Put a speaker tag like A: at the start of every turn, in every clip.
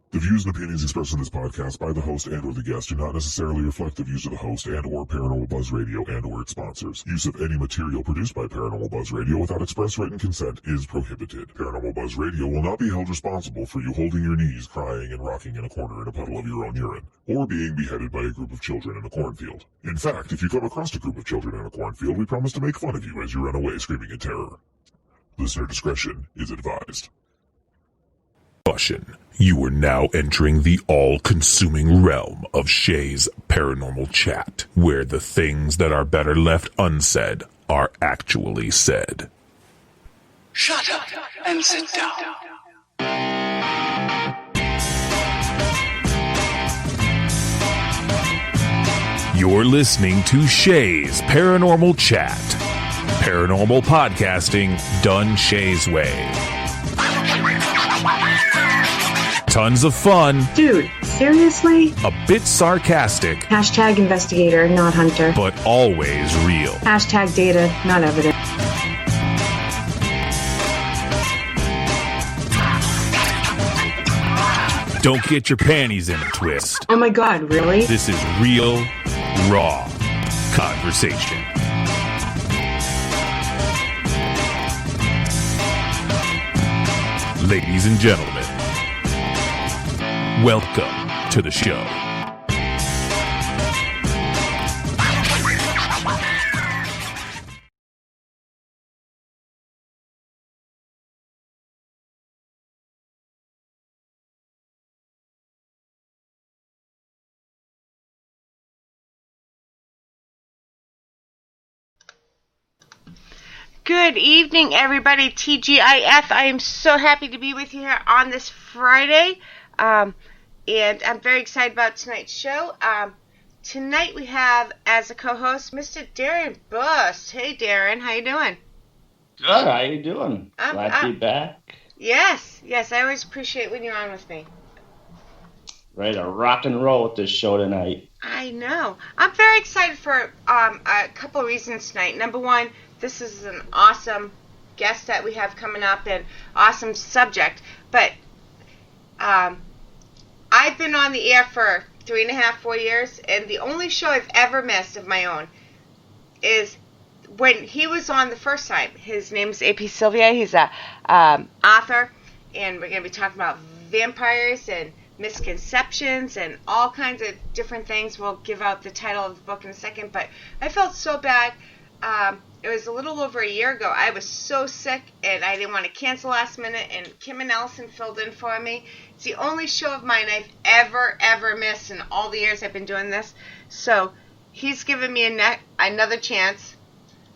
A: The views and opinions expressed in this podcast by the host and or the guest do not necessarily reflect the views of the host and or Paranormal Buzz Radio and or its sponsors. Use of any material produced by Paranormal Buzz Radio without express written consent is prohibited. Paranormal Buzz Radio will not be held responsible for you holding your knees, crying, and rocking in a corner in a puddle of your own urine, or being beheaded by a group of children in a cornfield. In fact, if you come across a group of children in a cornfield, we promise to make fun of you as you run away screaming in terror. Listener discretion is advised. You are now entering the all-consuming realm of Shay's Paranormal Chat, where the things that are better left unsaid are actually said.
B: Shut up and sit down.
C: You're listening to Shay's Paranormal Chat. Paranormal podcasting done Shay's way. Tons of fun.
D: Dude, seriously?
C: A bit sarcastic.
D: Hashtag investigator, not hunter.
C: But always real.
D: Hashtag data, not evidence.
C: Don't get your panties in a twist.
D: Oh my god, really?
C: This is real, raw conversation. Ladies and gentlemen, welcome to the show.
E: Good evening, everybody. TGIF. I am so happy to be with you here on this Friday. And I'm very excited about tonight's show. Tonight we have, as a co-host, Mr. Darren Buss. Hey, Darren. How you doing?
F: Good. How you doing? Glad to be back.
E: Yes. I always appreciate when you're on with me.
F: Ready to rock and roll with this show tonight.
E: I know. I'm very excited for a couple of reasons tonight. Number one, this is an awesome guest that we have coming up and awesome subject. But I've been on the air for 3.5, 4 years, and the only show I've ever missed of my own is when he was on the first time. His name's AP Sylvia. He's a author, and we're going to be talking about vampires and misconceptions and all kinds of different things. We'll give out the title of the book in a second, but I felt so bad. It was a little over a year ago. I was so sick, and I didn't want to cancel last minute, and Kim and Allison filled in for me. It's the only show of mine I've ever missed in all the years I've been doing this. So he's given me another chance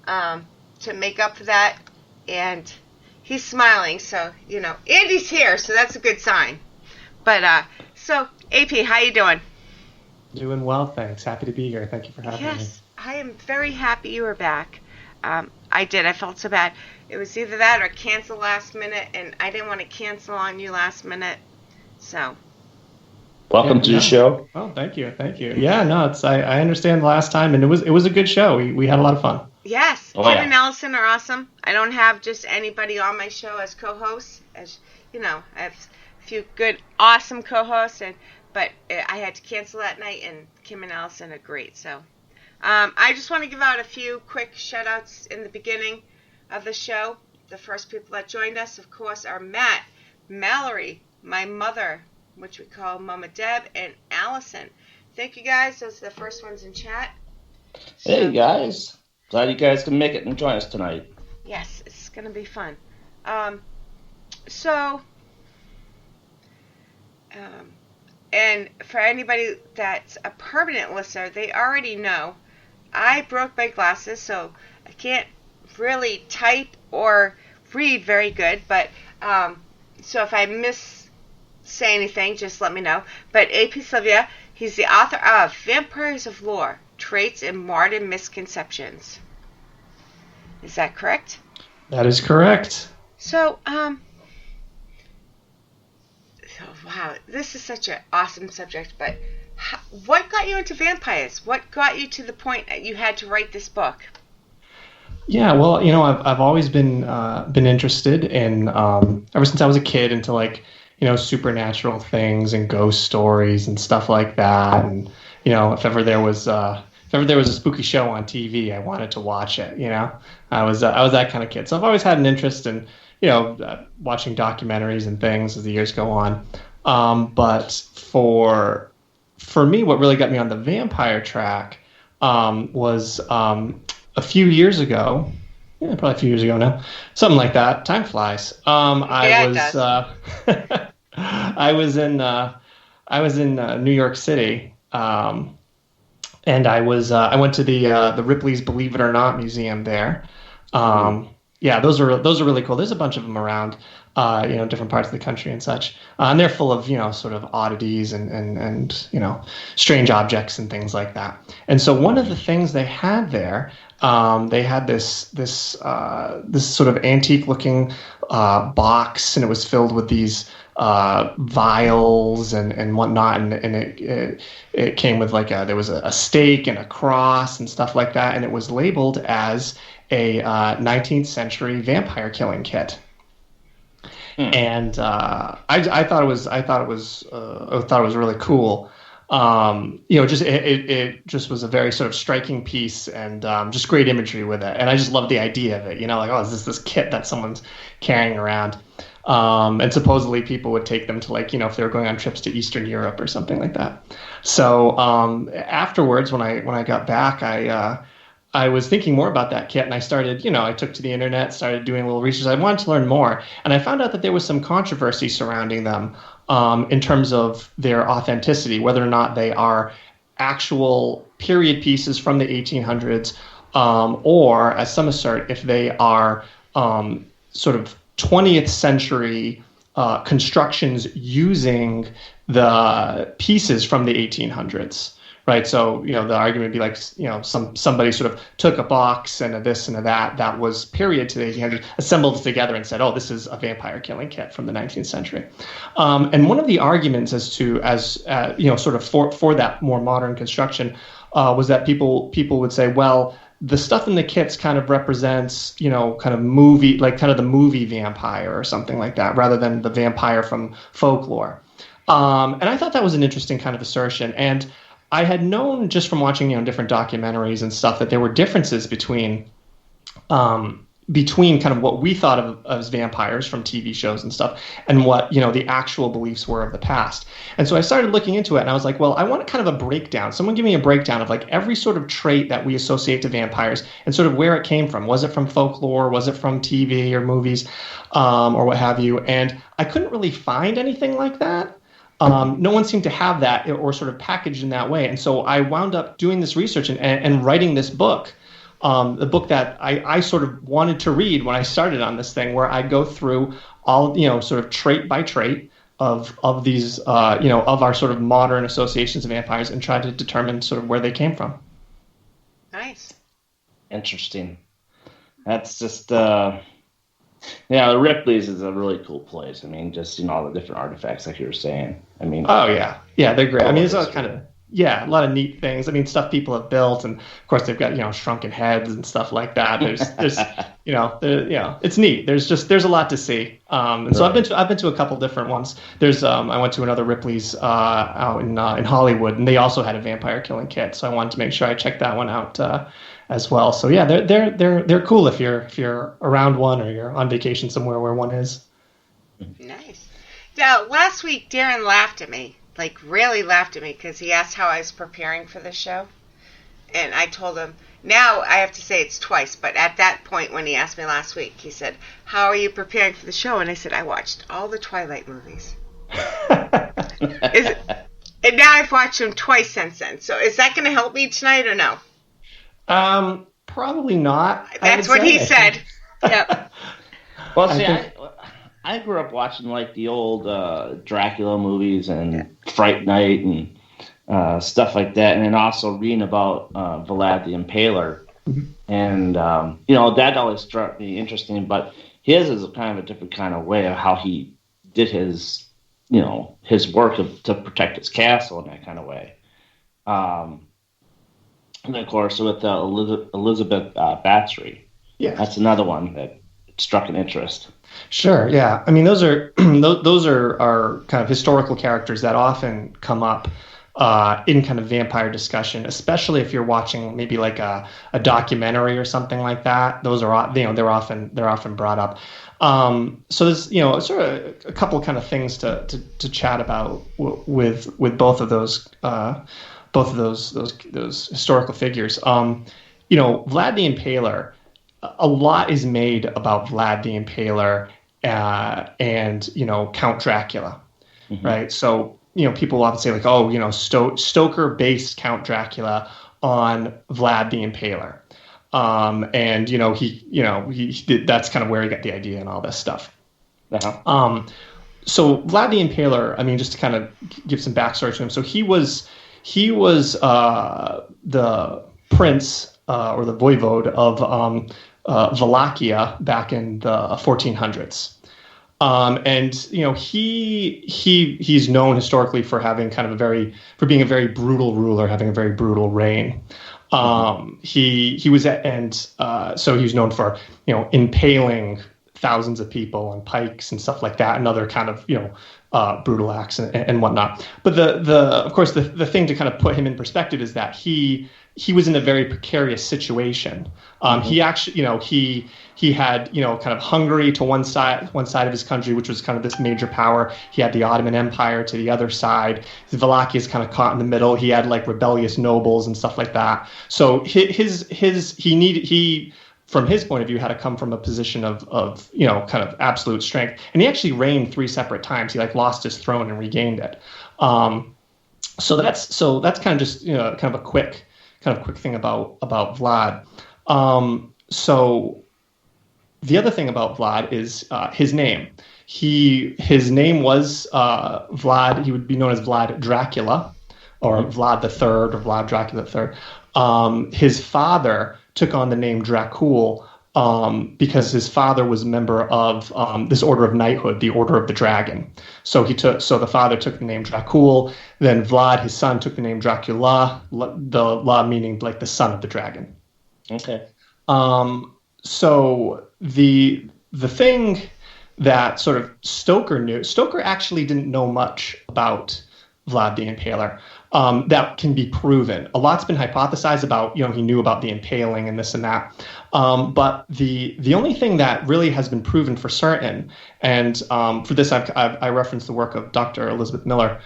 E: to make up for that, and he's smiling. So, Andy's here, so that's a good sign. But, so, AP, how you doing?
G: Doing well, thanks. Happy to be here. Thank you for having me.
E: Yes, I am very happy you were back. I felt so bad. It was either that or cancel last minute, and I didn't want to cancel on you last minute. So.
F: Welcome to the show.
G: Oh, thank you. Yeah, no, I understand the last time, and it was a good show. We had a lot of fun.
E: Yes, Kim and Allison are awesome. I don't have just anybody on my show as co-hosts. As you know, I have a few good, awesome co-hosts, but I had to cancel that night, and Kim and Allison are great. So. I just want to give out a few quick shout-outs in the beginning of the show. The first people that joined us, of course, are Matt, Mallory, my mother, which we call Mama Deb, and Allison. Thank you, guys. Those are the first ones in chat.
F: Hey, guys. Glad you guys can make it and join us tonight.
E: Yes, it's going to be fun. And for anybody that's a permanent listener, they already know I broke my glasses, so I can't really type or read very good. But so if I say anything, just let me know. But AP Sylvia, he's the author of Vampires of Lore, Traits and Modern Misconceptions. Is that correct?
G: That is correct.
E: So, wow, this is such an awesome subject, but what got you into vampires? What got you to the point that you had to write this book?
G: Yeah, well, I've always been interested in ever since I was a kid into like supernatural things and ghost stories and stuff like that. And if ever there was a spooky show on TV, I wanted to watch it. I was that kind of kid. So I've always had an interest in watching documentaries and things as the years go on. But for me, what really got me on the vampire track was a few years ago, probably a few years ago now, something like that. Time flies. I was in New York City, and I went to the Ripley's Believe It or Not museum there. Those are really cool. There's a bunch of them around, different parts of the country and such, and they're full of sort of oddities and strange objects and things like that. And so one of the things they had there, they had this sort of antique looking box, and it was filled with these vials and whatnot, and it came with there was a stake and a cross and stuff like that, and it was labeled as a 19th century vampire killing kit. And I thought it was really cool. It just was a very sort of striking piece, and just great imagery with it. And I just loved the idea of it. Is this kit that someone's carrying around? And supposedly people would take them to if they were going on trips to Eastern Europe or something like that. So afterwards, when I got back, I was thinking more about that kit, and I started, I took to the internet, started doing a little research. I wanted to learn more, and I found out that there was some controversy surrounding them in terms of their authenticity, whether or not they are actual period pieces from the 1800s, or, as some assert, if they are sort of 20th century constructions using the pieces from the 1800s. Right, so the argument would be like somebody sort of took a box and a this and a that was period to the 1800s, assembled it together and said, oh, this is a vampire killing kit from the 19th century. And one of the arguments sort of for that more modern construction was that people would say, well, the stuff in the kits kind of represents kind of movie, like kind of the movie vampire or something like that, rather than the vampire from folklore. And I thought that was an interesting kind of assertion. And I had known just from watching, different documentaries and stuff that there were differences between kind of what we thought of as vampires from TV shows and stuff, and what, the actual beliefs were of the past. And so I started looking into it, and I was like, well, I want kind of a breakdown. Someone give me a breakdown of every sort of trait that we associate to vampires and sort of where it came from. Was it from folklore? Was it from TV or movies, or what have you? And I couldn't really find anything like that. No one seemed to have that or sort of packaged in that way. And so I wound up doing this research and writing this book, the book that I sort of wanted to read when I started on this thing, where I go through all, sort of trait by trait of these, of our sort of modern associations of vampires, and try to determine sort of where they came from.
E: Nice.
F: Interesting. That's just... the Ripley's is a really cool place. I mean, just all the different artifacts, like you were saying. I mean,
G: oh yeah, they're great. I mean, it's all kind of a lot of neat things. I mean, stuff people have built, and of course they've got shrunken heads and stuff like that. There's it's neat. There's a lot to see. And so I've been to a couple different ones. I went to another Ripley's out in Hollywood, and they also had a vampire killing kit. So I wanted to make sure I checked that one out as well. So yeah, they're cool if you're around one or you're on vacation somewhere where one is.
E: Nice. Now, last week Darren laughed at me, really laughed at me, because he asked how I was preparing for the show, and I told him. Now I have to say it's twice, but at that point when he asked me last week, he said, "How are you preparing for the show?" And I said, "I watched all the Twilight movies." And now I've watched them twice since then. So is that going to help me tonight or no?
G: Probably not.
E: That's what he said. Yep.
F: Well, see, I grew up watching the old Dracula movies and Fright Night and stuff like that, and then also reading about Vlad the Impaler. Mm-hmm. And that always struck me interesting. But his is kind of a different kind of way of how he did his his work to protect his castle in that kind of way. And of course, with Elizabeth Bathory,
G: Yeah,
F: that's another one that struck an interest.
G: Sure. Yeah. I mean, those are those are kind of historical characters that often come up in kind of vampire discussion, especially if you're watching maybe like a documentary or something like that. Those are they're often brought up. So there's sort of a couple of kind of things to chat about with both of those historical figures. Vlad the Impaler. A lot is made about Vlad the Impaler and Count Dracula, right? So people often say like, oh, Stoker based Count Dracula on Vlad the Impaler, and he did, that's kind of where he got the idea and all this stuff.
F: Uh-huh.
G: So Vlad the Impaler, I mean, just to kind of give some backstory to him, so he was the prince or the voivode of Wallachia back in the 1400s. And he's known historically for having kind of being a very brutal ruler, having a very brutal reign. So he was known for impaling thousands of people on pikes and stuff like that, and other kind of brutal acts and whatnot. But of course the thing to kind of put him in perspective is that he was in a very precarious situation. He actually, he had, kind of Hungary to one side of his country, which was kind of this major power. He had the Ottoman Empire to the other side. Wallachia is kind of caught in the middle. He had like rebellious nobles and stuff like that. So he from his point of view had to come from a position of kind of absolute strength. And he actually reigned 3 separate times. He like lost his throne and regained it. So that's kind of just kind of a quick thing about Vlad. So the other thing about Vlad is his name. His name was Vlad. He would be known as Vlad Dracula, or Vlad III, or Vlad Dracula III. His father took on the name Dracul because his father was a member of this order of knighthood, the Order of the Dragon. So the father took the name Dracul. Then Vlad, his son, took the name Dracula. The la meaning like the son of the dragon.
F: Okay.
G: So the thing that sort of Stoker knew, Stoker actually didn't know much about Vlad the Impaler. That can be proven. A lot's been hypothesized about, he knew about the impaling and this and that. But the only thing that really has been proven for certain, and for this I referenced the work of Dr. Elizabeth Miller.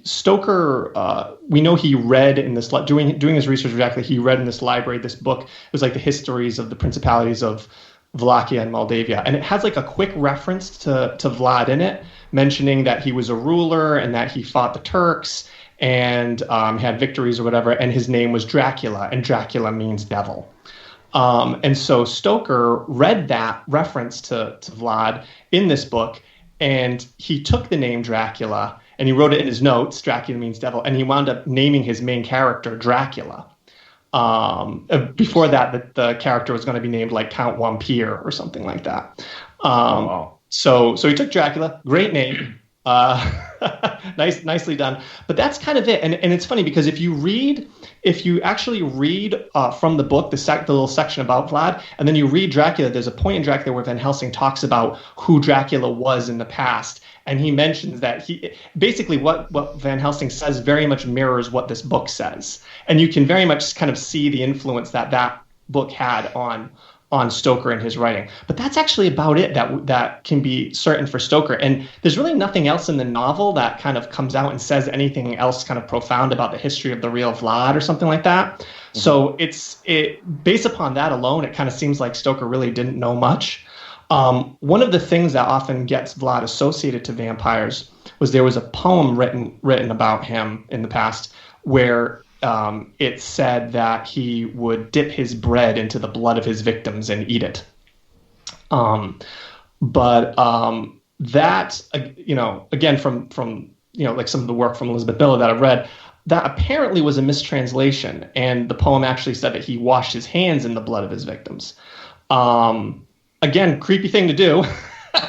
G: Stoker, we know he read in this, doing his research exactly, he read in this library, this book. It was like the histories of the principalities of Wallachia and Moldavia. And it has like a quick reference to Vlad in it, mentioning that he was a ruler and that he fought the Turks and had victories or whatever. And his name was Dracula, and Dracula means devil. And so Stoker read that reference to Vlad in this book, and he took the name Dracula and he wrote it in his notes, Dracula means devil, and he wound up naming his main character Dracula. Before that, the character was going to be named like Count Vampire or something like that.
F: Wow.
G: So he took Dracula, great name, nicely done. But that's kind of it. And it's funny because if you actually read from the book, the little section about Vlad, and then you read Dracula, there's a point in Dracula where Van Helsing talks about who Dracula was in the past. And he mentions that basically what Van Helsing says very much mirrors what this book says. And you can very much kind of see the influence that book had on Stoker and his writing. But that's actually about it that can be certain for Stoker. And there's really nothing else in the novel that kind of comes out and says anything else kind of profound about the history of the real Vlad or something like that. Mm-hmm. So based upon that alone, it kind of seems like Stoker really didn't know much. One of the things that often gets Vlad associated to vampires was there was a poem written about him in the past where it said that he would dip his bread into the blood of his victims and eat it. But that, again, from like some of the work from Elizabeth Miller that I've read, that apparently was a mistranslation. And the poem actually said that he washed his hands in the blood of his victims. Again, creepy thing to do.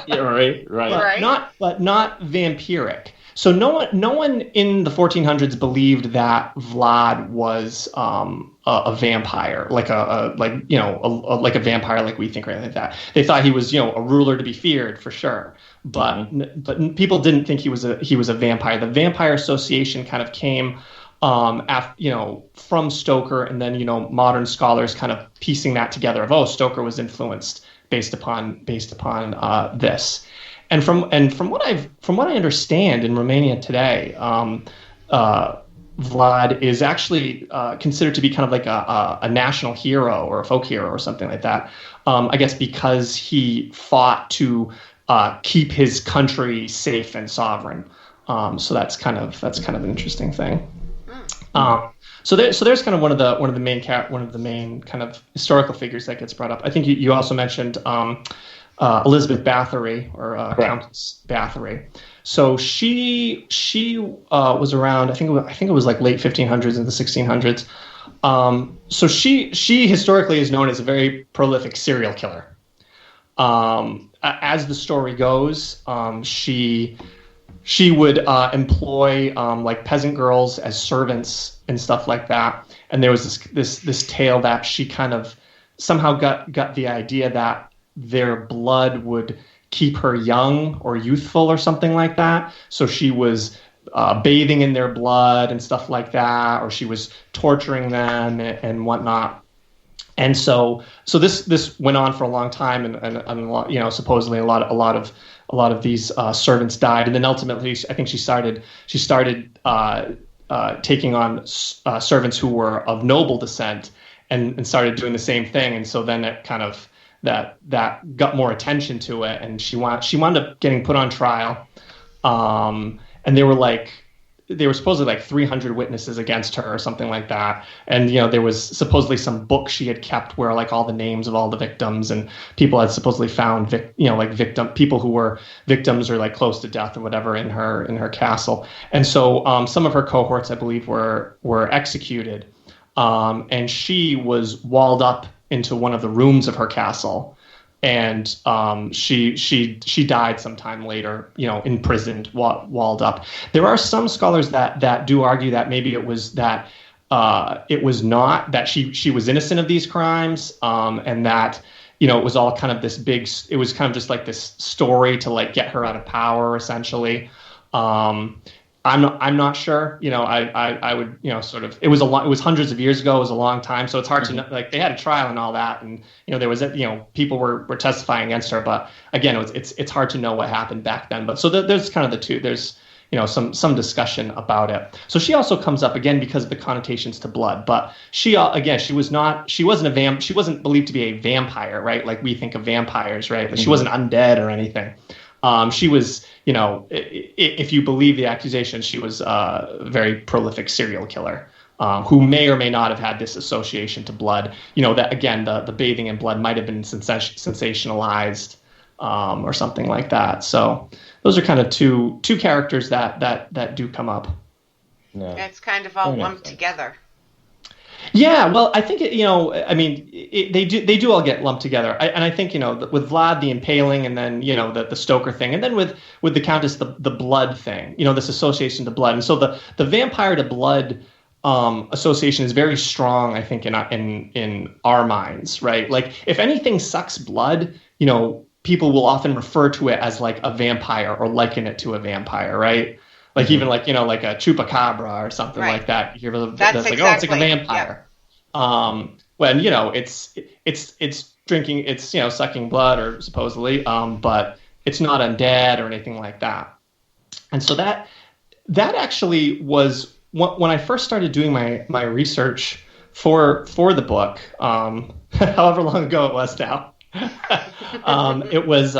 F: Yeah, right.
E: Right.
G: Not vampiric. So no one in the 1400s believed that Vlad was a vampire, like a vampire like we think, right, like that. They thought he was a ruler to be feared for sure, but people didn't think he was a vampire. The Vampire Association kind of came from Stoker, and then modern scholars kind of piecing that together of Stoker was influenced based upon this. And from what I understand in Romania today, Vlad is actually considered to be kind of like a national hero or a folk hero or something like that. I guess because he fought to keep his country safe and sovereign. So that's kind of an interesting thing. So there's kind of one of the main kind of historical figures that gets brought up. I think you also mentioned Elizabeth Bathory, or Countess Bathory. So she was around. I think it was like late 1500s and the 1600s. So she historically is known as a very prolific serial killer. As the story goes, she would employ like peasant girls as servants and stuff like that. And there was this tale that she kind of somehow got the idea that their blood would keep her young or youthful or something like that. So she was bathing in their blood and stuff like that, or she was torturing them and whatnot. And so this went on for a long time, and supposedly a lot of these servants died, and then ultimately I think she started taking on servants who were of noble descent and started doing the same thing, and so then it kind of that got more attention to it, and she wound up getting put on trial, and there were supposedly like 300 witnesses against her or something like that. And, there was supposedly some book she had kept where like all the names of all the victims, and people had supposedly found, people who were victims or like close to death or whatever in her castle. And so some of her cohorts, I believe, were executed. And she was walled up into one of the rooms of her castle. And she died sometime later, imprisoned, walled up. There are some scholars that do argue that maybe it was that it was not that she was innocent of these crimes, and that it was all kind of this big. It was kind of just like this story to like get her out of power, essentially. I'm not sure. I would sort of. It was hundreds of years ago. It was a long time, so it's hard to know. Like they had a trial and all that, and there was people were testifying against her. But again, it's hard to know what happened back then. But so there's kind of the two. There's some discussion about it. So she also comes up again because of the connotations to blood. But she wasn't believed to be a vampire, right? Like we think of vampires, right? But she wasn't undead or anything. She was, if you believe the accusation, she was a very prolific serial killer who may or may not have had this association to blood. That again, the bathing in blood might have been sensationalized or something like that. So those are kind of two characters that do come up.
F: Yeah.
E: It's kind of all lumped together.
G: Yeah, well, I think they do all get lumped together, and I think with Vlad the impaling, and then the Stoker thing, and then with the Countess the blood thing, this association to blood, and so the vampire to blood association is very strong, I think, in our minds, right? Like if anything sucks blood, people will often refer to it as like a vampire or liken it to a vampire, right? Like even like like a chupacabra or something like that. You hear that's like exactly, it's like a vampire. Yeah. When it's drinking, it's sucking blood or supposedly, but it's not undead or anything like that. And so that actually was when I first started doing my research for the book. However long ago it was now, it was.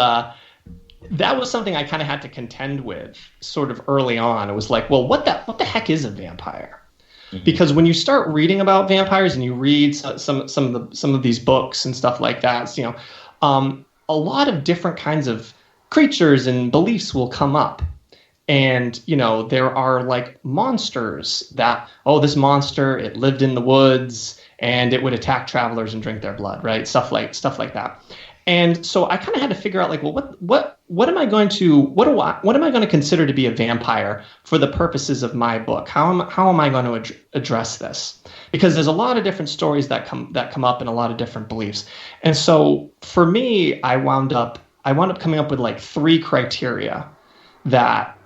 G: That was something I kind of had to contend with sort of early on. It was like, well, what the heck is a vampire? Mm-hmm. Because when you start reading about vampires and you read some of these books and stuff like that, a lot of different kinds of creatures and beliefs will come up. And, there are like monsters that, this monster, it lived in the woods and it would attack travelers and drink their blood, right? Stuff like that. And so I kind of had to figure out like, well, what am I going to consider to be a vampire for the purposes of my book? How am I going to address this? Because there's a lot of different stories that come up and a lot of different beliefs. And so for me, I wound up coming up with like 3 criteria that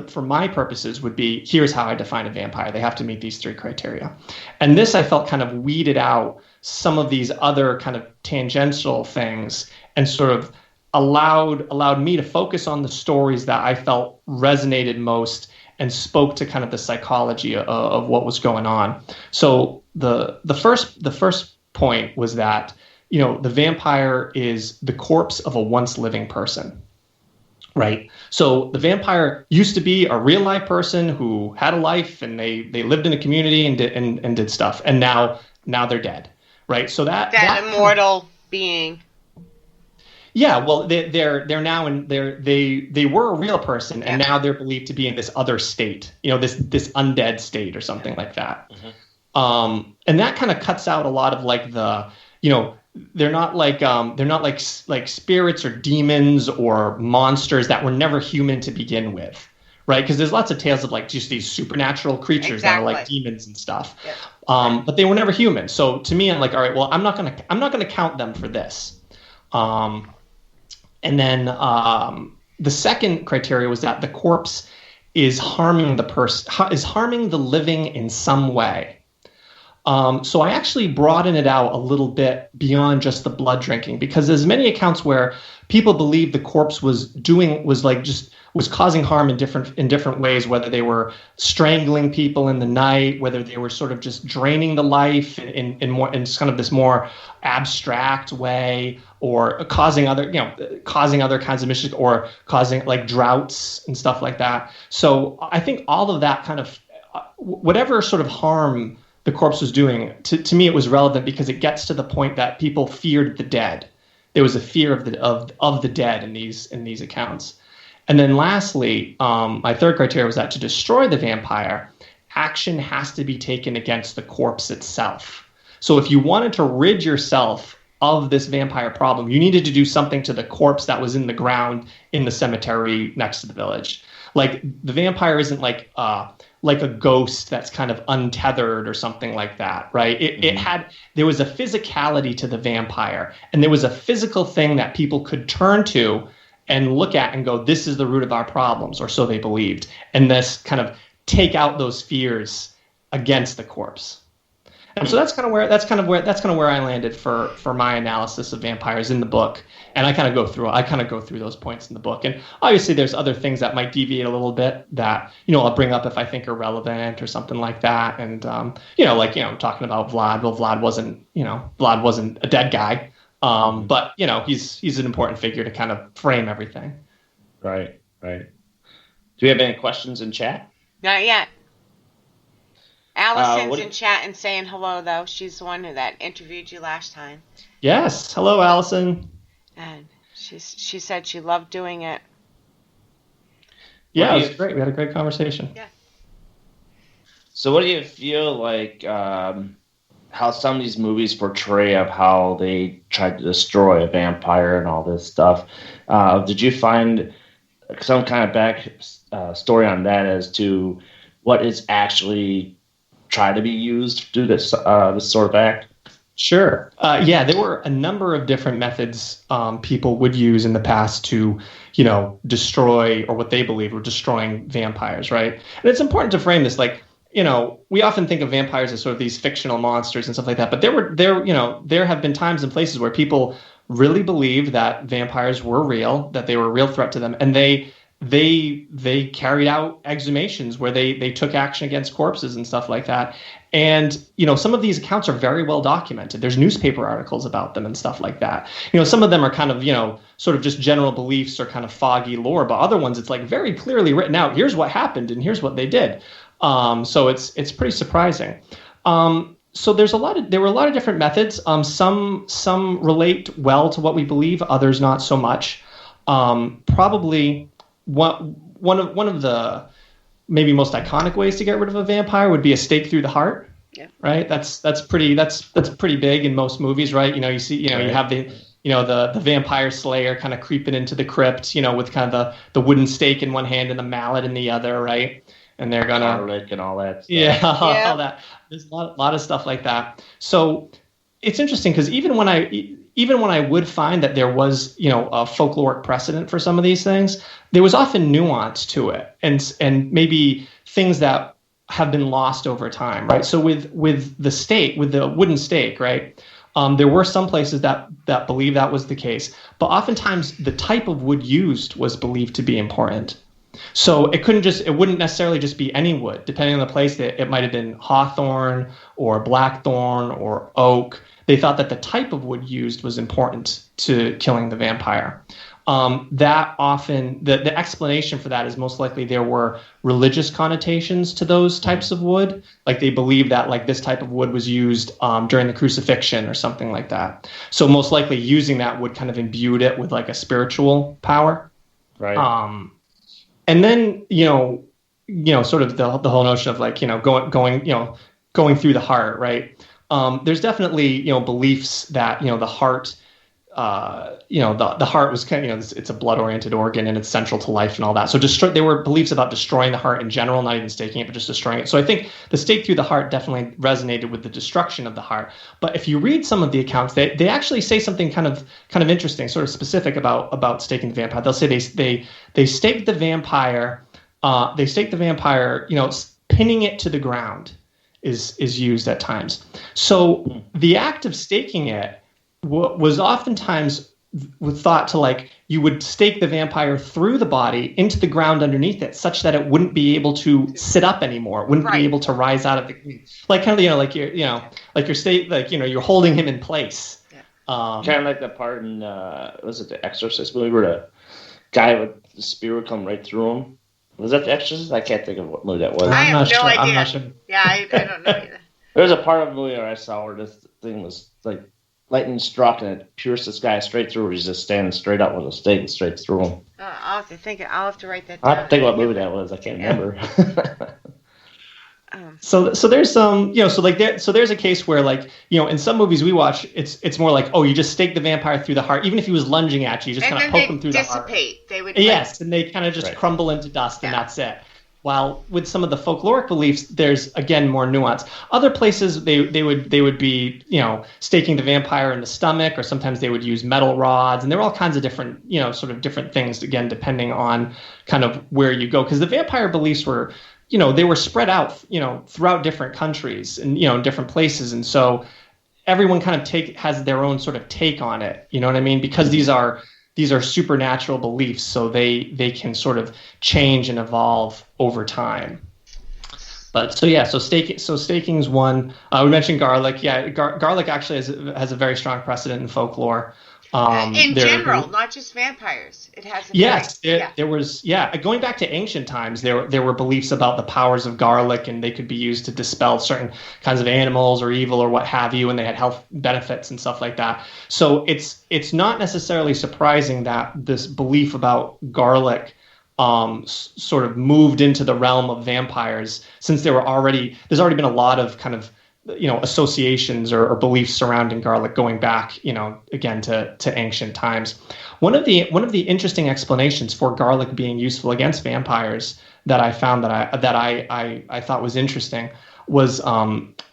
G: for my purposes would be, here's how I define a vampire. They have to meet these 3 criteria. And this, I felt, kind of weeded out some of these other kind of tangential things and sort of allowed me to focus on the stories that I felt resonated most and spoke to kind of the psychology of what was going on. So the first point was that, the vampire is the corpse of a once living person. Right. So the vampire used to be a real life person who had a life and they lived in a community and did stuff. And now they're dead. Right. So that
E: immortal being.
G: Yeah. Well, they're now they were a real person and now they're believed to be in this other state, this undead state or something like that. Mm-hmm. And that kind of cuts out a lot of like the, they're not like spirits or demons or monsters that were never human to begin with, right? Because there's lots of tales of like just these supernatural creatures that are like demons and stuff, but they were never human. So to me, I'm like, all right, well, I'm not gonna count them for this. And then the second criteria was that the corpse is harming the living in some way. So I actually broadened it out a little bit beyond just the blood drinking, because there's many accounts where people believe the corpse was causing harm in different ways, whether they were strangling people in the night, whether they were sort of just draining the life in kind of this more abstract way, or causing other kinds of mischief, or causing like droughts and stuff like that. So I think all of that kind of whatever sort of harm the corpse was doing, to me it was relevant because it gets to the point that people feared the dead. There was a fear of the dead in these accounts. And then lastly, my third criteria was that to destroy the vampire, action has to be taken against the corpse itself. So if you wanted to rid yourself of this vampire problem, you needed to do something to the corpse that was in the ground in the cemetery next to the village. Like the vampire isn't like a ghost that's kind of untethered or something like that, right? There was a physicality to the vampire, and there was a physical thing that people could turn to and look at and go, this is the root of our problems, or so they believed. And this kind of take out those fears against the corpse. And so that's kind of where I landed for my analysis of vampires in the book. And I kind of go through those points in the book. And obviously there's other things that might deviate a little bit that, I'll bring up if I think are relevant or something like that. And, talking about Vlad. Well, Vlad wasn't a dead guy. But he's an important figure to kind of frame everything.
F: Right. Do we have any questions in chat?
E: Not yet. Allison's in chat and saying hello, though. She's the one that interviewed you last time.
G: Yes. Hello, Allison.
E: And she said she loved doing it.
G: Yeah, it was great. We had a great conversation.
E: Yeah.
F: So what do you feel like how some of these movies portray of how they tried to destroy a vampire and all this stuff? Did you find some kind of back story on that as to what is actually tried to be used to do this sort of act?
G: Sure. There were a number of different methods people would use in the past to, destroy, or what they believe were destroying vampires, right? And it's important to frame this, like, we often think of vampires as sort of these fictional monsters and stuff like that, but there have been times and places where people really believed that vampires were real, that they were a real threat to them, and they carried out exhumations where they took action against corpses and stuff like that. And, some of these accounts are very well documented. There's newspaper articles about them and stuff like that. Some of them are kind of, sort of just general beliefs or kind of foggy lore, but other ones, it's like very clearly written out. Here's what happened and here's what they did. So it's pretty surprising. So there were a lot of different methods. Some relate well to what we believe, others not so much. Probably one of the maybe most iconic ways to get rid of a vampire would be a stake through the heart, right? That's pretty big in most movies, right? You know, you see, you have the vampire slayer kind of creeping into the crypt, with kind of the wooden stake in one hand and the mallet in the other, right? And they're gonna
F: garlic and all that stuff.
G: Yeah, all that. There's a lot of stuff like that. So it's interesting because even when I would find that there was, a folkloric precedent for some of these things, there was often nuance to it, and maybe things that have been lost over time, right? So with the wooden stake, right? There were some places that believed that was the case, but oftentimes the type of wood used was believed to be important. So it wouldn't necessarily just be any wood. Depending on the place, it might have been hawthorn or blackthorn or oak. They thought that the type of wood used was important to killing the vampire. That often, the explanation for that is most likely there were religious connotations to those types of wood. Like they believed that like this type of wood was used during the crucifixion or something like that. So most likely using that wood kind of imbued it with like a spiritual power.
F: Right.
G: And then, sort of the whole notion of like, going through the heart, right? There's definitely, beliefs that, the heart, the heart was kind of, it's a blood-oriented organ and it's central to life and all that. So there were beliefs about destroying the heart in general, not even staking it, but just destroying it. So I think the stake through the heart definitely resonated with the destruction of the heart. But if you read some of the accounts, they actually say something kind of interesting, sort of specific about staking the vampire. They'll say they stake the vampire. Pinning it to the ground is used at times. So the act of staking it was oftentimes thought to like you would stake the vampire through the body into the ground underneath it, such that it wouldn't be able to sit up anymore, wouldn't be able to rise out of the like kind of like you're holding him in place.
F: Kind of like the part in was it The Exorcist movie where the guy with the spear would come right through him? Was that The Exorcist? I can't think of what movie that was.
E: I have no idea.
G: I'm not sure.
E: Yeah, I don't know either.
F: There was a part of the movie where I saw where this thing was like lightning struck and it pierced this guy straight through. He's just standing straight up with a stake straight through him.
E: I'll have to think. I'll have to write that down.
F: I have to think what movie that was. I can't remember.
G: So there's some, so there's a case where like, in some movies we watch, it's more like, oh, you just stake the vampire through the heart. Even if he was lunging at you, you just kind of poke him through the heart.
E: They would
G: Yes, and they kind of just crumble into dust and that's it. While with some of the folkloric beliefs, there's again more nuance. Other places they would be, staking the vampire in the stomach, or sometimes they would use metal rods, and there are all kinds of different, sort of different things, again, depending on kind of where you go. Because the vampire beliefs were, they were spread out, throughout different countries and, different places. And so everyone kind of has their own sort of take on it. You know what I mean? Because these are supernatural beliefs, so they can sort of change and evolve over time. But so staking's one. We mentioned garlic. Yeah, garlic actually has a very strong precedent in folklore.
E: In general, not just vampires. It has.
G: There was. Yeah, going back to ancient times, there were beliefs about the powers of garlic, and they could be used to dispel certain kinds of animals or evil or what have you, and they had health benefits and stuff like that. So it's not necessarily surprising that this belief about garlic sort of moved into the realm of vampires, since there's already been a lot of kind of associations or beliefs surrounding garlic going back, again to ancient times. One of the interesting explanations for garlic being useful against vampires that I found that I thought was interesting was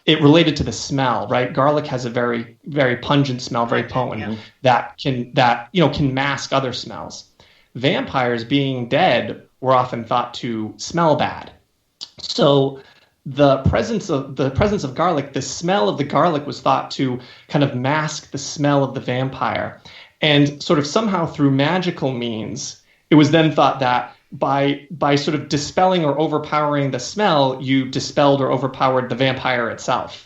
G: it related to the smell, right? Garlic has a very, very pungent smell, very potent, that can mask other smells. Vampires, being dead, were often thought to smell bad. So the presence of garlic, the smell of the garlic was thought to kind of mask the smell of the vampire. And sort of somehow through magical means, it was then thought that by sort of dispelling or overpowering the smell, you dispelled or overpowered the vampire itself.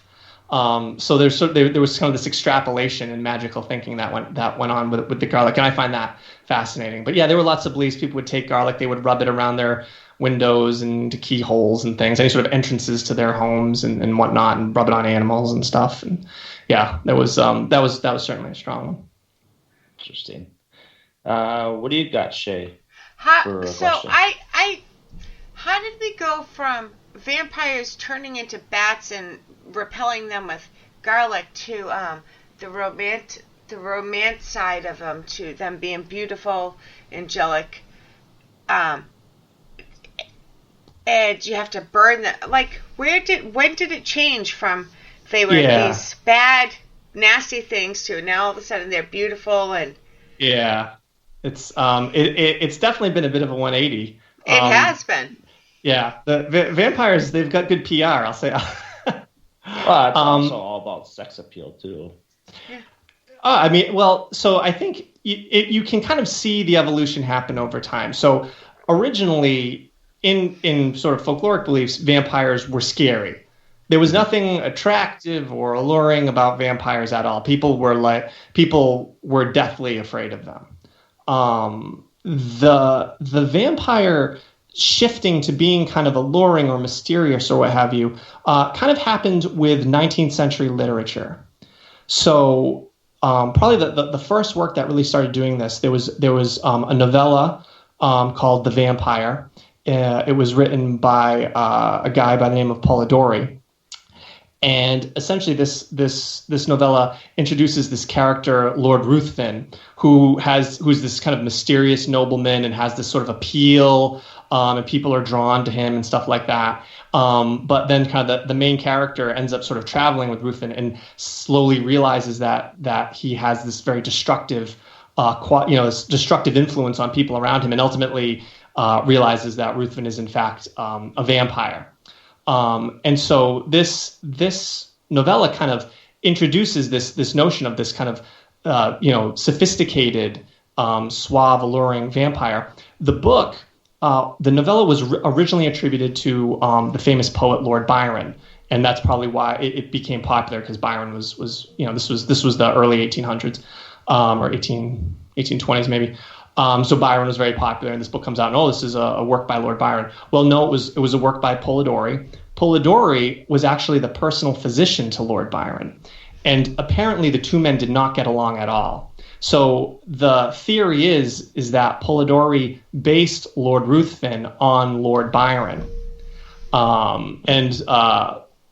G: So there was kind of this extrapolation in magical thinking that went on with the garlic, and I find that fascinating. But yeah, there were lots of beliefs. People would take garlic, they would rub it around their windows and keyholes and things, any sort of entrances to their homes and whatnot, and rub it on animals and stuff. And yeah, that was certainly a strong one.
F: Interesting. What do you got, Shay?
E: How did we go from vampires turning into bats and repelling them with garlic to the romance side of them, to them being beautiful, angelic, and you have to burn them. Like, when did it change from they were these bad, nasty things to now all of a sudden they're beautiful and
G: it's definitely been a bit of a 180.
E: It has been.
G: Yeah, the vampires, they've got good PR, I'll say.
F: Well, it's also all about sex appeal too.
E: Yeah.
G: I mean, well, so I think you can kind of see the evolution happen over time. So originally, in sort of folkloric beliefs, vampires were scary. There was nothing attractive or alluring about vampires at all. People were deathly afraid of them. The vampire shifting to being kind of alluring or mysterious or what have you kind of happened with 19th century literature. So probably the first work that really started doing this, there was a novella called The Vampire. It was written by a guy by the name of Polidori. And essentially this novella introduces this character, Lord Ruthven, who's this kind of mysterious nobleman and has this sort of appeal, and people are drawn to him and stuff like that. But then kind of the main character ends up sort of traveling with Ruthven and slowly realizes that he has this very destructive, this destructive influence on people around him, and ultimately realizes that Ruthven is in fact a vampire. And so this novella kind of introduces this notion of this kind of sophisticated, suave, alluring vampire. The book, the novella was originally attributed to the famous poet Lord Byron, and that's probably why it became popular, because Byron was this was the early 1800s or 1820s maybe. So Byron was very popular, and this book comes out, and this is a work by Lord Byron. Well, no, it was a work by Polidori. Polidori was actually the personal physician to Lord Byron, and apparently the two men did not get along at all. So the theory is that Polidori based Lord Ruthven on Lord Byron, and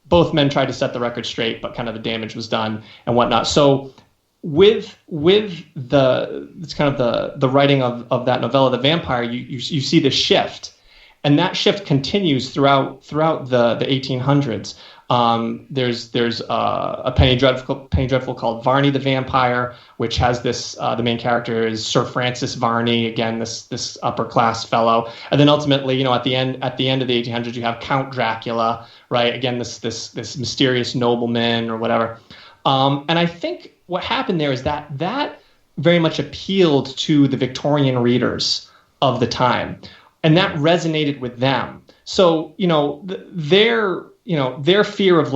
G: both men tried to set the record straight, but kind of the damage was done and whatnot. So with it's kind of the writing of that novella, The Vampire, you see the shift, and that shift continues throughout the 1800s. There's a penny dreadful called Varney the Vampire, which has this the main character is Sir Francis Varney, again this upper class fellow, and then ultimately at the end of the 1800s you have Count Dracula, right? Again this mysterious nobleman or whatever, and I think what happened there is that very much appealed to the Victorian readers of the time, and that resonated with them. So their fear of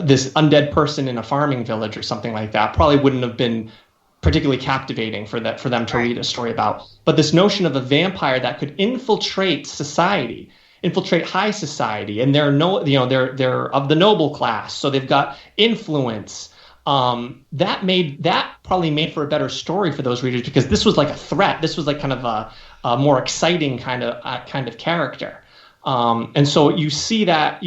G: this undead person in a farming village or something like that probably wouldn't have been particularly captivating for them to read a story about. But this notion of a vampire that could infiltrate society, infiltrate high society, and they're of the noble class, so they've got influence. That probably made for a better story for those readers, because this was like a threat. This was like kind of a more exciting kind of character. And so you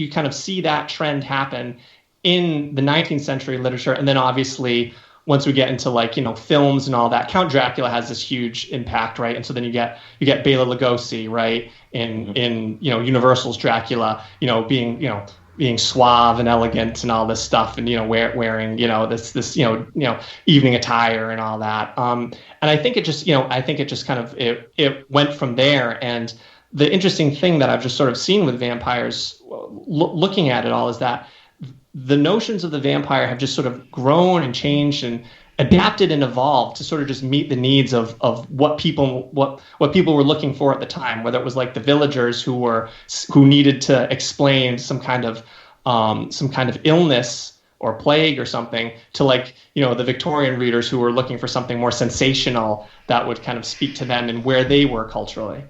G: kind of see that trend happen in the 19th century literature, and then obviously once we get into films and all that, Count Dracula has this huge impact, right? And so then you get Bela Lugosi, right, in Universal's Dracula, being suave and elegant and all this stuff, and wearing this evening attire and all that. And I think it just kind of it went from there. And the interesting thing that I've just sort of seen with vampires, looking at it all, is that the notions of the vampire have just sort of grown and changed and adapted and evolved to sort of just meet the needs of what people were looking for at the time, whether it was like the villagers who needed to explain some kind of illness or plague or something, to the Victorian readers who were looking for something more sensational that would kind of speak to them and where they were culturally.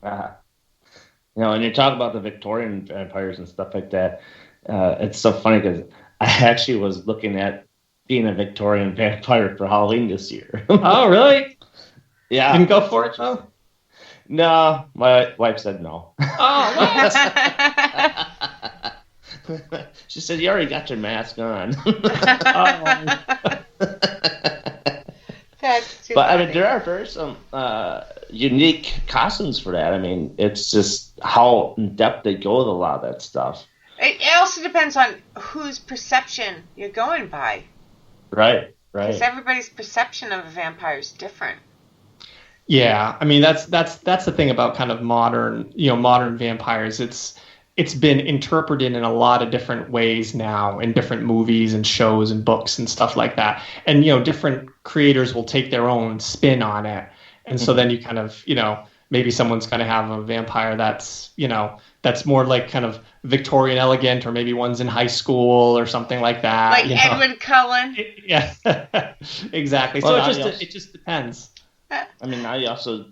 F: And you talk about the Victorian vampires and stuff like that. It's so funny because I actually was looking at being a Victorian vampire for Halloween this year.
G: Oh, really?
F: Yeah.
G: Didn't go for it though?
F: No, my wife said no.
G: Oh, what?
F: She said, "You already got your mask on."
E: That's too
F: But I mean,
E: funny.
F: there are some unique costumes for that. I mean, it's just how in depth they go with a lot of that stuff.
E: It also depends on whose perception you're going by.
F: Right.
E: Because everybody's perception of a vampire is different.
G: Yeah, I mean that's the thing about kind of modern vampires. It's been interpreted in a lot of different ways now in different movies and shows and books and stuff like that. And different creators will take their own spin on it. And so then you kind of, maybe someone's going to have a vampire that's more like kind of Victorian elegant, or maybe one's in high school or something like that.
E: Like Edward Cullen.
G: Yeah, exactly.
F: Well,
G: so it just depends.
F: I mean, I also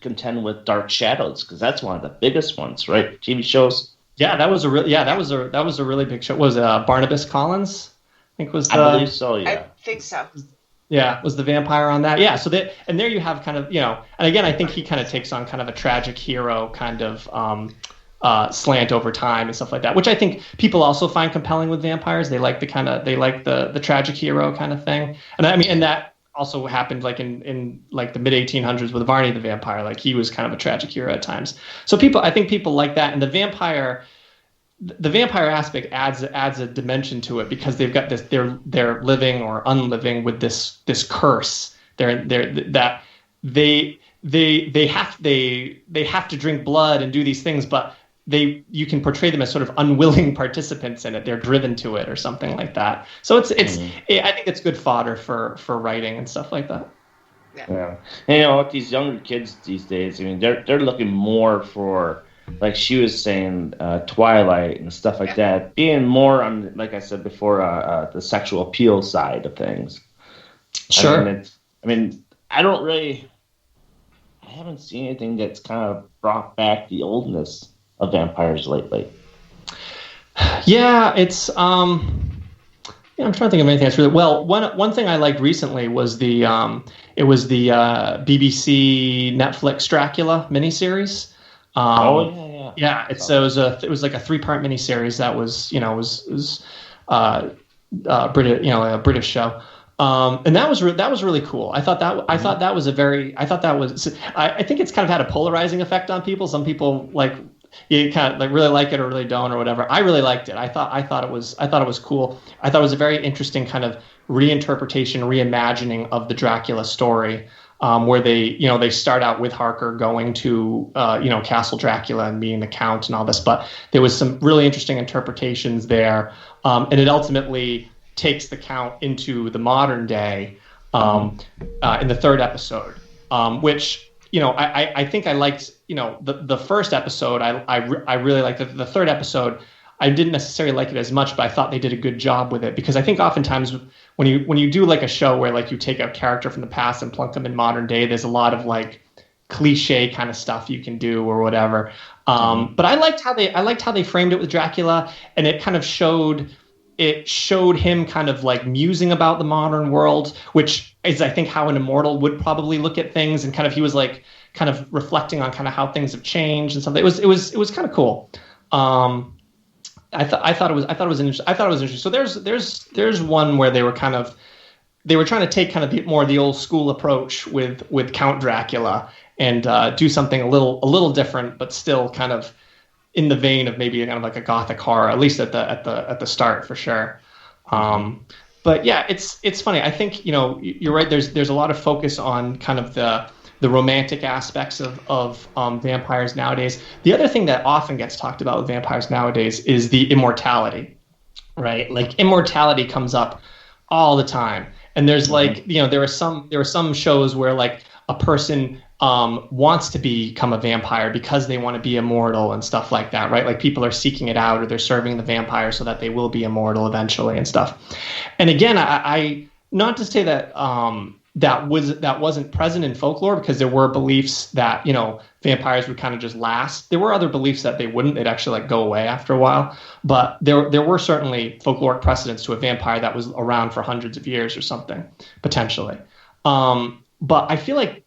F: contend with Dark Shadows, because that's one of the biggest ones, right? TV shows.
G: Yeah, that was a really big show. Was Barnabas Collins? I think was the.
F: I believe so. Yeah.
E: I think so.
G: Yeah, was the vampire on that? Yeah, so and there you have kind of and again, I think he kind of takes on kind of a tragic hero kind of slant over time and stuff like that, which I think people also find compelling with vampires. They like the tragic hero kind of thing, and I mean, and that also happened like in like the mid 1800s with Varney the Vampire. Like he was kind of a tragic hero at times. So I think people like that, and the vampire aspect adds a dimension to it, because they've got this they're living or unliving with this curse. They have to drink blood and do these things, but you can portray them as sort of unwilling participants in it. They're driven to it or something like that. So I think it's good fodder for writing and stuff like that.
F: Yeah. And, with these younger kids these days, I mean, they're looking more for, like she was saying, Twilight and stuff like that, being more on, like I said before, the sexual appeal side of things.
G: Sure.
F: I haven't seen anything that's kind of brought back the oldness of vampires lately.
G: Yeah, it's I'm trying to think of anything that's really well. One thing I liked recently was the BBC Netflix Dracula miniseries. Yeah. It was like a 3-part miniseries that was British, a British show. And that was really cool. I think it's kind of had a polarizing effect on people. Some people you kind of really like it or really don't or whatever. I really liked it. I thought it was cool. I thought it was a very interesting kind of reinterpretation, reimagining of the Dracula story, where they start out with Harker going to Castle Dracula and meeting the Count and all this, but there was some really interesting interpretations there, and it ultimately takes the Count into the modern day in the 3rd episode, which I think I liked. The first episode I really liked. The 3rd episode I didn't necessarily like it as much, but I thought they did a good job with it, because I think oftentimes when you do like a show where like you take a character from the past and plunk them in modern day, there's a lot of like cliche kind of stuff you can do or whatever. But I liked how they framed it with Dracula, and it kind of showed him kind of like musing about the modern world, which is I think how an immortal would probably look at things, and kind of he was like kind of reflecting on kind of how things have changed and something. It was kind of cool. I thought it was interesting. So there's one where they were trying to take kind of the old school approach with Count Dracula and do something a little different, but still kind of in the vein of maybe kind of like a gothic horror, at least at the start for sure. But yeah, it's funny. I think you're right. There's a lot of focus on kind of the romantic aspects of vampires nowadays. The other thing that often gets talked about with vampires nowadays is the immortality, right? Like immortality comes up all the time, and there's like there are some shows where like a person wants to become a vampire because they want to be immortal and stuff like that, right? Like people are seeking it out, or they're serving the vampire so that they will be immortal eventually and stuff. And again, I not to say that that wasn't present in folklore, because there were beliefs that vampires would kind of just last. There were other beliefs that they wouldn't; they'd actually like go away after a while. But there were certainly folkloric precedents to a vampire that was around for hundreds of years or something potentially. But I feel like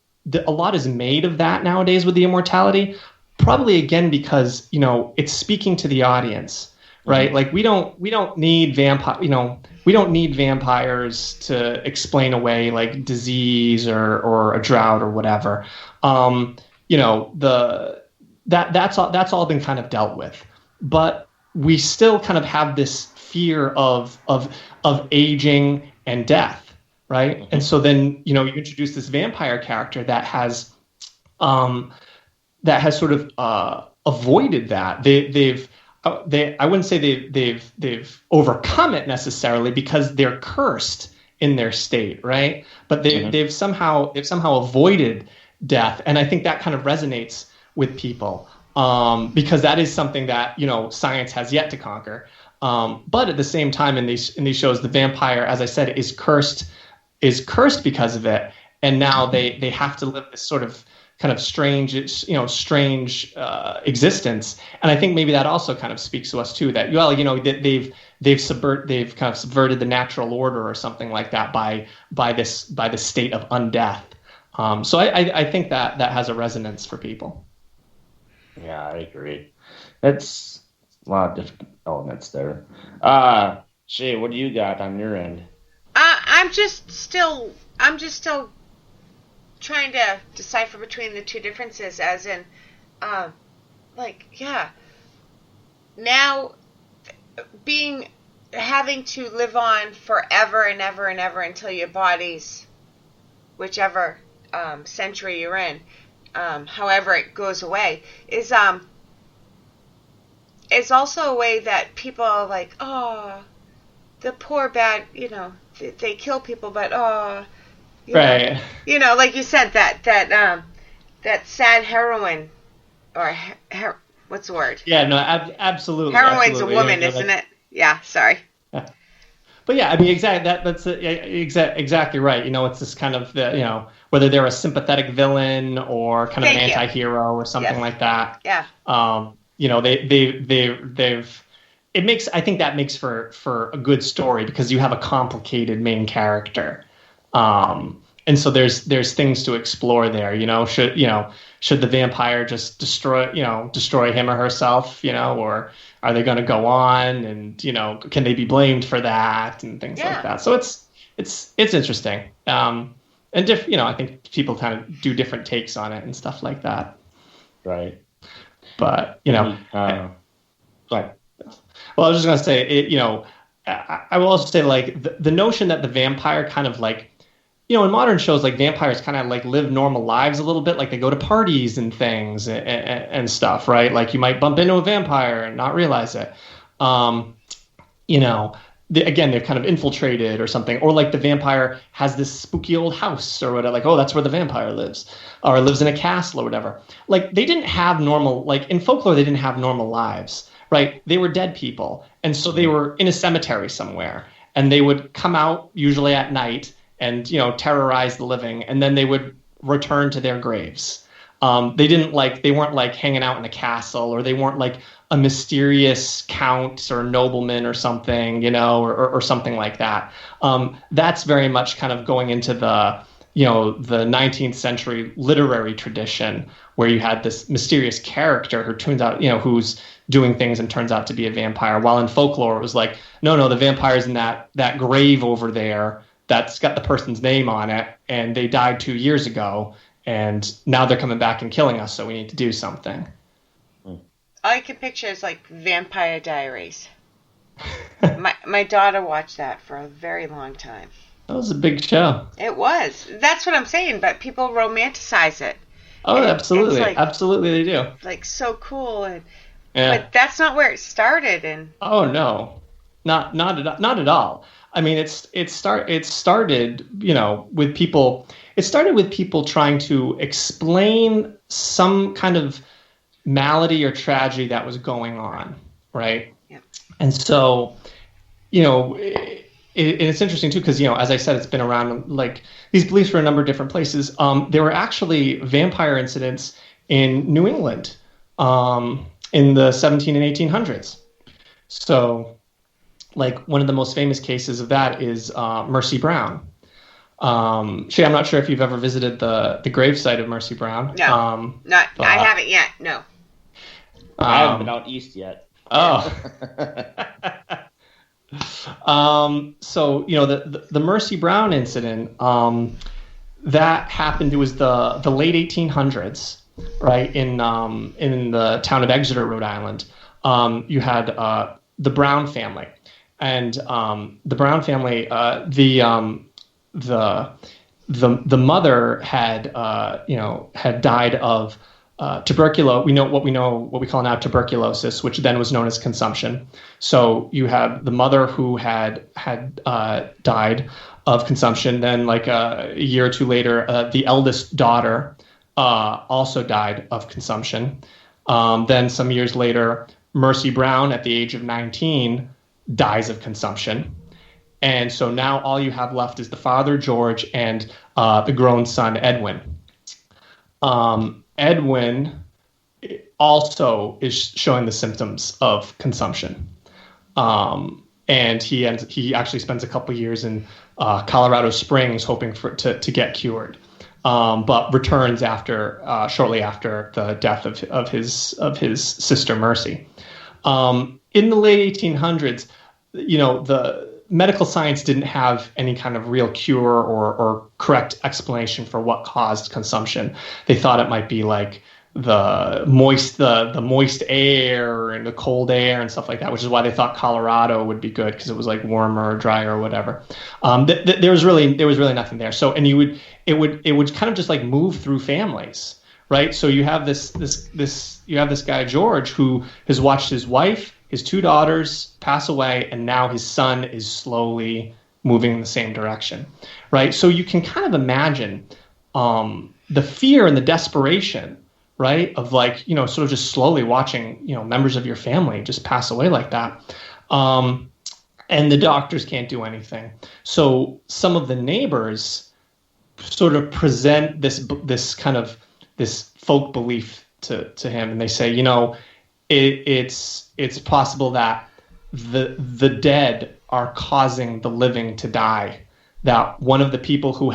G: a lot is made of that nowadays with the immortality. Probably again because it's speaking to the audience, right? Mm-hmm. Like we don't need we don't need vampires to explain away like disease or a drought or whatever. That's all been kind of dealt with, but we still kind of have this fear of aging and death, right? Mm-hmm. And so then you introduce this vampire character that has sort of avoided that. I wouldn't say they've overcome it necessarily because they're cursed in their state, right? But they've somehow avoided death, and I think that kind of resonates with people because that is something that science has yet to conquer. But at the same time, in these shows, the vampire, as I said, is cursed because of it, and now they have to live this sort of kind of strange existence. And I think maybe that also kind of speaks to us too, that they've kind of subverted the natural order or something like that by this state of undeath. So I think that has a resonance for people.
F: Yeah, I agree. That's a lot of different elements there. Shay, what do you got on your end?
E: I'm just still trying to decipher between the two differences, as in, now having to live on forever and ever and ever until your body's, whichever century you're in, however it goes away, is also a way that people are like, oh, the poor bad, they kill people, but
G: right.
E: Like you said, that sad heroine, or what's the word?
G: Yeah, no, absolutely.
E: Heroine's a woman, isn't it? Yeah, sorry.
G: Yeah. But yeah, I mean, that's exactly right. It's this kind of whether they're a sympathetic villain or kind of an anti-hero or something like that.
E: Yeah.
G: I think that makes for a good story because you have a complicated main character. And so there's things to explore there, should the vampire just destroy him or herself, or are they going to go on and, can they be blamed for that and things like that. So it's interesting. And I think people kind of do different takes on it and stuff like that.
F: Right.
G: But,
F: Right.
G: Well, I was just going to say, I will also say, like, the notion that the vampire kind of, like, in modern shows, like, vampires kind of, like, live normal lives a little bit. Like, they go to parties and things and stuff, right? Like, you might bump into a vampire and not realize it. Again, they've kind of infiltrated or something. Or, like, the vampire has this spooky old house or whatever. Like, oh, that's where the vampire lives. Or lives in a castle or whatever. Like, they didn't have normal, like, in folklore, they didn't have normal lives. Right, they were dead people, and so they were in a cemetery somewhere, and they would come out usually at night and terrorize the living, and then they would return to their graves. They weren't like hanging out in a castle, or they weren't like a mysterious count or nobleman or something, or something like that. That's very much kind of going into the 19th century literary tradition, where you had this mysterious character who turns out, who's doing things and turns out to be a vampire. While in folklore, it was like, no, the vampire's in that grave over there that's got the person's name on it, and they died 2 years ago, and now they're coming back and killing us, so we need to do something.
E: All I can picture is like Vampire Diaries. my daughter watched that for a very long time.
G: That was a big show.
E: It was. That's what I'm saying, but people romanticize it.
G: Oh, absolutely. Like, absolutely they do.
E: Like, so cool. But that's not where it started.
G: Oh, no. Not at all. I mean, it started, with people. It started with people trying to explain some kind of malady or tragedy that was going on, right?
E: Yeah.
G: And so, it's interesting too, because as I said, it's been around. Like, these beliefs were in a number of different places. There were actually vampire incidents in New England in the 17 and 1800s. So, like, one of the most famous cases of that is Mercy Brown. Shay, I'm not sure if you've ever visited the gravesite of Mercy Brown.
E: No, I haven't yet. No.
F: I haven't been out east yet.
G: Oh. So the Mercy Brown incident that happened. It was the late 1800s, right, in the town of Exeter, Rhode Island. You had the Brown family, and the Brown family, the mother had died of tuberculosis. What we call now tuberculosis, which then was known as consumption. So you have the mother who had died of consumption. Then, like a year or two later, the eldest daughter also died of consumption. Then some years later, Mercy Brown, at the age of 19, dies of consumption. And so now all you have left is the father, George, and the grown son, Edwin. Edwin also is showing the symptoms of consumption. And he actually spends a couple years in Colorado Springs hoping to get cured, but returns shortly after the death of his sister Mercy. In the late 1800s, the medical science didn't have any kind of real cure or correct explanation for what caused consumption. They thought it might be like the moist air and the cold air and stuff like that, which is why they thought Colorado would be good because it was like warmer or drier or whatever. There was really nothing there. So, and it would kind of just like move through families, right? So you have this guy George who has watched his wife, his two daughters pass away, and now his son is slowly moving in the same direction, right? So you can kind of imagine the fear and the desperation, right, of sort of just slowly watching, members of your family just pass away like that. And the doctors can't do anything. So some of the neighbors sort of present this folk belief to him, and they say, it's possible that the dead are causing the living to die. That one of the people who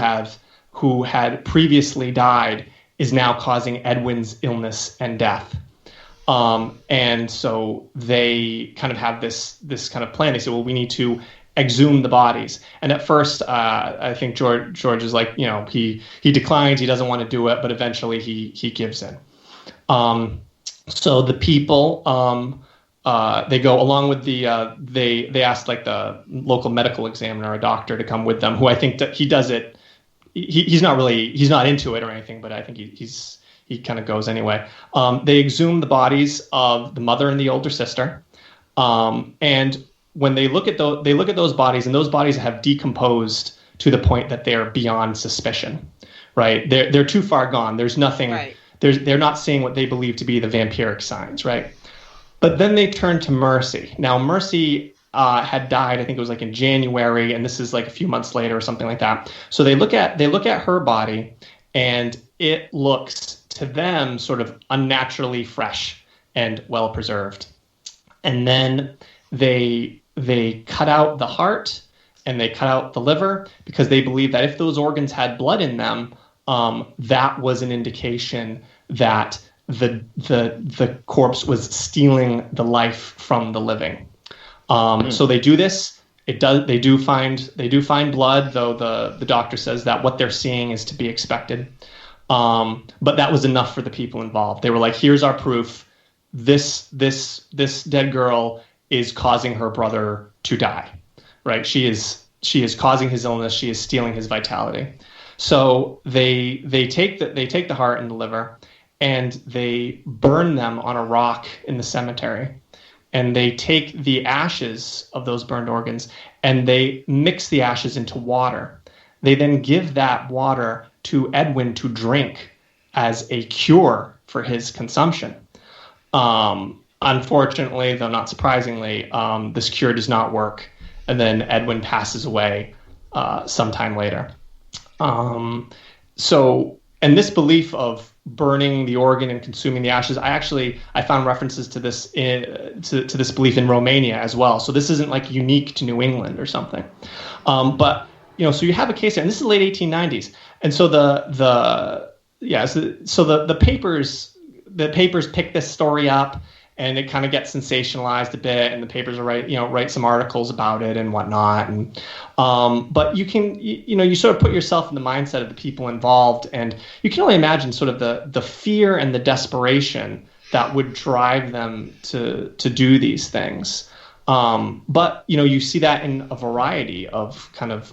G: had previously died is now causing Edwin's illness and death. And so they kind of have this kind of plan. They say, well, we need to exhume the bodies. And at first, I think George is like, he declines, he doesn't want to do it, but eventually he gives in. So the people, they go along with they asked like the local medical examiner, a doctor, to come with them, who I think that he does it. He's not into it or anything, but I think he kind of goes anyway. They exhume the bodies of the mother and the older sister. And when they look at those bodies, and those bodies have decomposed to the point that they're beyond suspicion, right? They're too far gone. There's nothing, right. They're not seeing what they believe to be the vampiric signs, right? But then they turn to Mercy. Now, Mercy had died, I think it was like in January, and this is like a few months later or something like that. So they look at her body, and it looks to them sort of unnaturally fresh and well preserved. And then they cut out the heart and they cut out the liver, because they believe that if those organs had blood in them, that was an indication that the corpse was stealing the life from the living. So they do this. They do find blood, though the doctor says that what they're seeing is to be expected. But that was enough for the people involved. They were like, here's our proof. This dead girl is causing her brother to die, right? She is causing his illness. She is stealing his vitality. So they take the heart and the liver, and they burn them on a rock in the cemetery. And they take the ashes of those burned organs and they mix the ashes into water. They then give that water to Edwin to drink as a cure for his consumption. Unfortunately, though not surprisingly, this cure does not work. And then Edwin passes away sometime later. And this belief of burning the organ and consuming the ashes, I found references to this to this belief in Romania as well. So this isn't like unique to New England or something. But so you have a case there, and this is the late 1890s, and so the papers pick this story up, and it kind of gets sensationalized a bit, and the papers write some articles about it and whatnot, and but you can you sort of put yourself in the mindset of the people involved, and you can only imagine sort of the fear and the desperation that would drive them to do these things. But you see that in a variety of kind of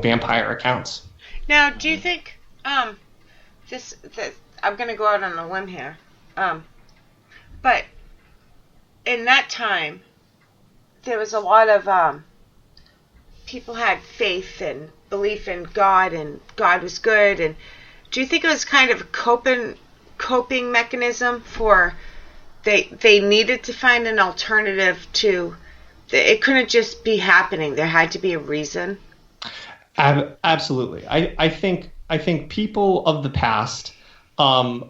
G: vampire accounts.
E: Now, do you think this I'm going to go out on a limb here, but in that time there was a lot of people had faith and belief in God, and God was good, and do you think it was kind of a coping mechanism for they needed to find an alternative to it? Couldn't just be happening, there had to be a reason.
G: Absolutely. I think people of the past, and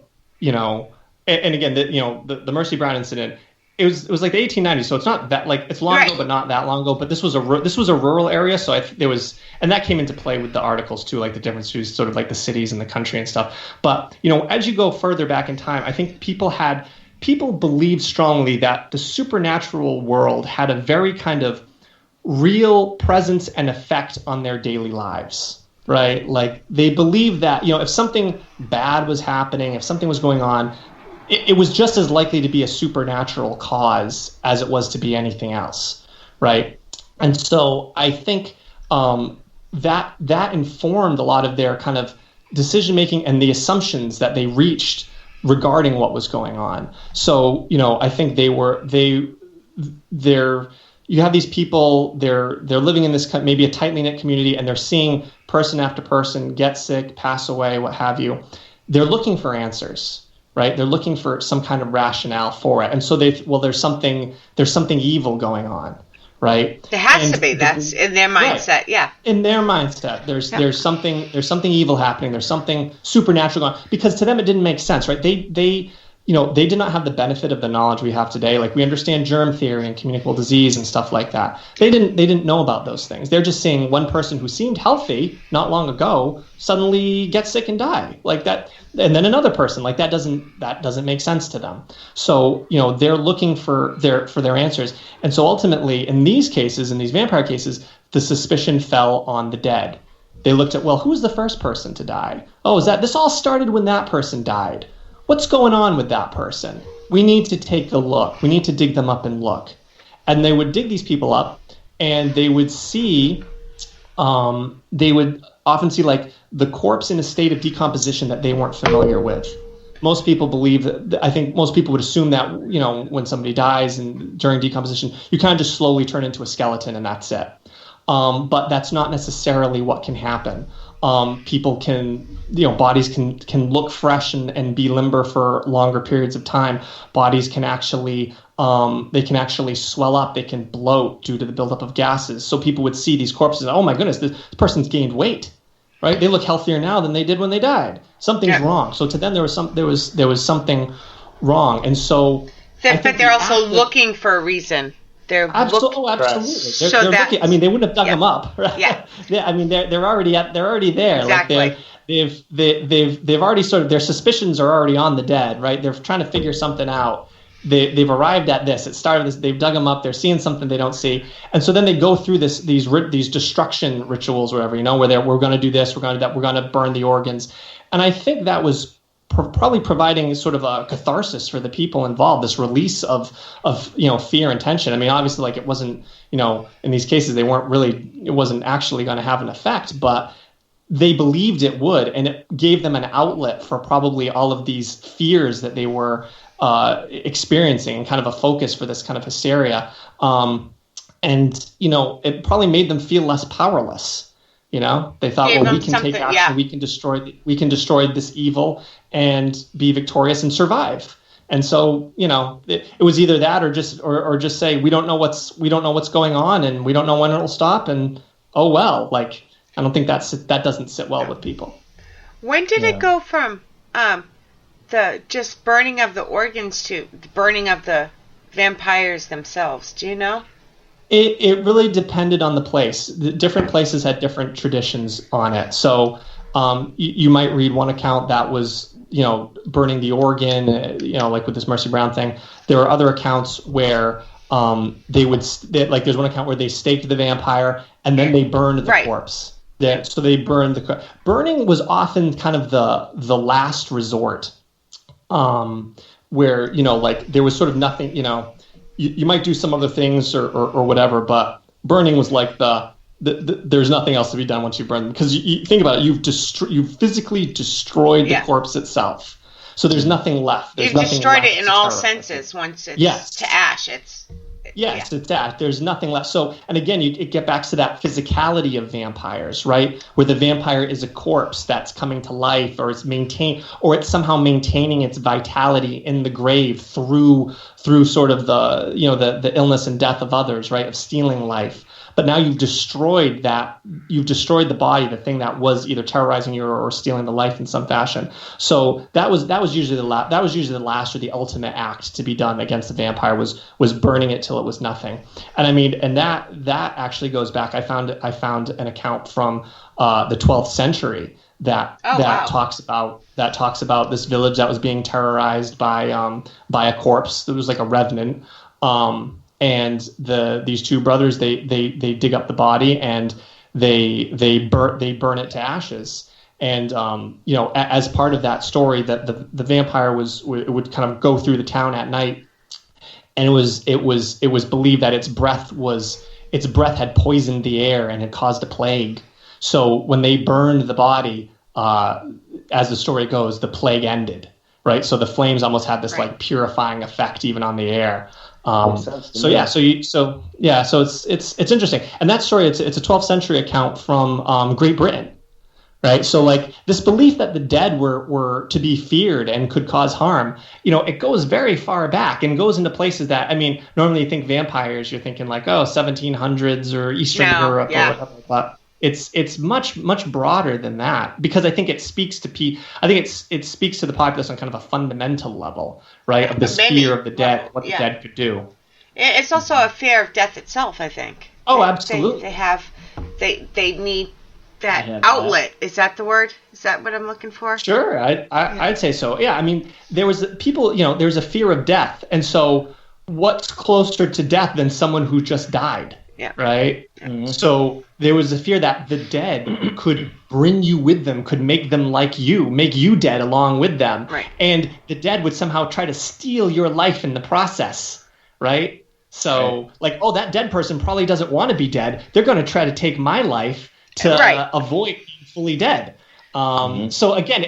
G: again, the Mercy Brown incident, it was like the 1890s, so it's not that, like, it's long ago, but not that long ago. But this was a rural area, so there was, and that came into play with the articles too, like the difference between sort of like the cities and the country and stuff. But as you go further back in time, I think people believed strongly that the supernatural world had a very kind of real presence and effect on their daily lives, right? Like, they believed that if something bad was happening, if something was going on, it was just as likely to be a supernatural cause as it was to be anything else, right? And so I think that informed a lot of their kind of decision making and the assumptions that they reached regarding what was going on. So I think you have these people, they're living in this maybe a tightly knit community, and they're seeing person after person get sick, pass away, what have you. They're looking for answers, right? They're looking for some kind of rationale for it. And so there's something evil going on, right?
E: There has to be. That's in their mindset, right. Yeah. In
G: their mindset, there's something evil happening. There's something supernatural going on, because to them it didn't make sense, right? They did not have the benefit of the knowledge we have today. Like, we understand germ theory and communicable disease and stuff like that. They didn't know about those things. They're just seeing one person who seemed healthy not long ago suddenly get sick and die like that, and then another person, like, that doesn't make sense to them. So they're looking for their answers. And so ultimately, in these cases, in these vampire cases, the suspicion fell on the dead. They looked at, well, who's the first person to die? Oh, this all started when that person died. What's going on with that person? We need to take a look. We need to dig them up and look. And they would dig these people up, and they would often see like the corpse in a state of decomposition that they weren't familiar with. Most people believe I think most people would assume that, when somebody dies and during decomposition, you kind of just slowly turn into a skeleton and that's it. But that's not necessarily what can happen. People can, bodies can look fresh and be limber for longer periods of time. Bodies can actually, they can actually swell up. They can bloat due to the buildup of gases. So people would see these corpses. Oh my goodness, this person's gained weight, right? They look healthier now than they did when they died. Something's wrong. So to them, there was something wrong. And so,
E: but they're also looking for a reason. They're
G: absolutely. They're looking. I mean, they wouldn't have dug them up, right?
E: Yeah.
G: They're already there.
E: Exactly.
G: Like they've already sort of, their suspicions are already on the dead, right? They're trying to figure something out. They've arrived at this. It started this. They've dug them up. They're seeing something they don't see, and so then they go through these destruction rituals, or whatever, where we're going to do this, we're going to do that, we're going to burn the organs, and I think that was probably providing sort of a catharsis for the people involved, this release of fear and tension. I mean, obviously, like, it wasn't, in these cases, it wasn't actually going to have an effect, but they believed it would, and it gave them an outlet for probably all of these fears that they were experiencing, and kind of a focus for this kind of hysteria. And it probably made them feel less powerless. They thought, well, we can take action, yeah. we can destroy this evil and be victorious and survive. And so, it was either that or just say, we don't know what's going on, and we don't know when it'll stop, and oh well. Like, I don't think that doesn't sit well with people.
E: When did it go from the just burning of the organs to the burning of the vampires themselves? Do you know?
G: It really depended on the place. The different places had different traditions on it. So you might read one account that was, burning the organ, like with this Mercy Brown thing. There are other accounts where there's one account where they staked the vampire and then they burned the corpse. So they burned burning was often kind of the last resort, where like there was sort of nothing. You might do some other things or whatever, but burning was like there's nothing else to be done once you burn them, because you think about it, you've physically destroyed the corpse itself, so there's nothing left. You've
E: destroyed it in all senses once it's to ash. It's that. There's nothing left. So, and again, you get back to that physicality of vampires, right? Where the vampire is a corpse that's coming to life, or it's somehow maintaining its vitality in the grave through sort of the illness and death of others, right? Of stealing life. But now you've destroyed that. You've destroyed the body, the thing that was either terrorizing you or stealing the life in some fashion. So that was usually the last or the ultimate act to be done against the vampire was burning it till it was nothing. And I mean, and that actually goes back. I found an account from the 12th century that talks about this village that was being terrorized by a corpse that was like a revenant. And these two brothers, they dig up the body and they burn it to ashes. And as part of that story, that the vampire would kind of go through the town at night, and it was believed that its breath had poisoned the air and had caused a plague. So when they burned the body, as the story goes, the plague ended. Right, so the flames almost had this like purifying effect even on the air. So it's interesting. And that story, it's a 12th century account from Great Britain, right? So like this belief that the dead were to be feared and could cause harm, it goes very far back and goes into places that, I mean, normally you think vampires, you're thinking like, 1700s or Eastern Europe or whatever. But it's much broader than that, because I think it speaks to it speaks to the populace on kind of a fundamental level, right? Of this fear of the dead, what the dead could do. It's also a fear of death itself, I think.
G: Oh, absolutely.
E: They need that outlet. Is that the word? Is that what I'm looking for?
G: Sure, I'd say so. Yeah, I mean, there was a fear of death, and so what's closer to death than someone who just died?
E: Yeah.
G: Right? Mm-hmm. So there was a fear that the dead could bring you with them, could make them like you, make you dead along with them.
E: Right.
G: And the dead would somehow try to steal your life in the process. Right? So, that dead person probably doesn't want to be dead. They're going to try to take my life to avoid being fully dead. So again,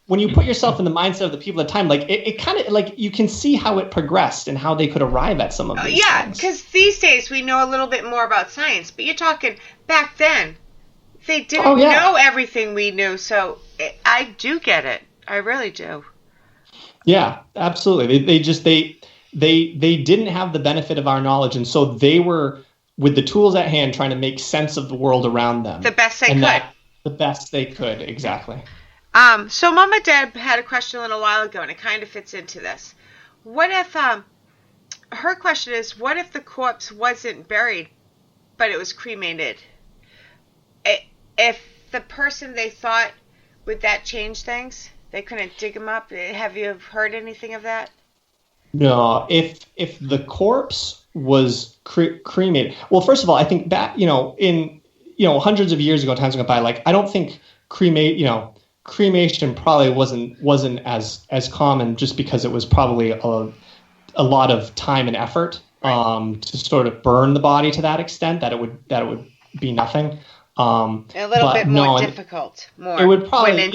G: when you put yourself in the mindset of the people at the time, like it kind of like you can see how it progressed and how they could arrive at some of these things.
E: Because these days we know a little bit more about science, but you're talking back then, they didn't know everything we knew. So I do get it. I really do.
G: Yeah, absolutely. They didn't have the benefit of our knowledge, and so they were, with the tools at hand, trying to make sense of the world around them.
E: The best they could.
G: The best they could, exactly.
E: So Mama Deb had a question a little while ago, and it kind of fits into this. What if, her question is, what if the corpse wasn't buried, but it was cremated? If the person they thought, would that change things? They couldn't dig him up? Have you heard anything of that?
G: No, if the corpse was cremated, well, first of all, I think back, in hundreds of years ago, times go by, like I don't think cremation probably wasn't as common, just because it was probably a lot of time and effort to sort of burn the body to that extent that it would be nothing.
E: A little bit more difficult. It
G: would probably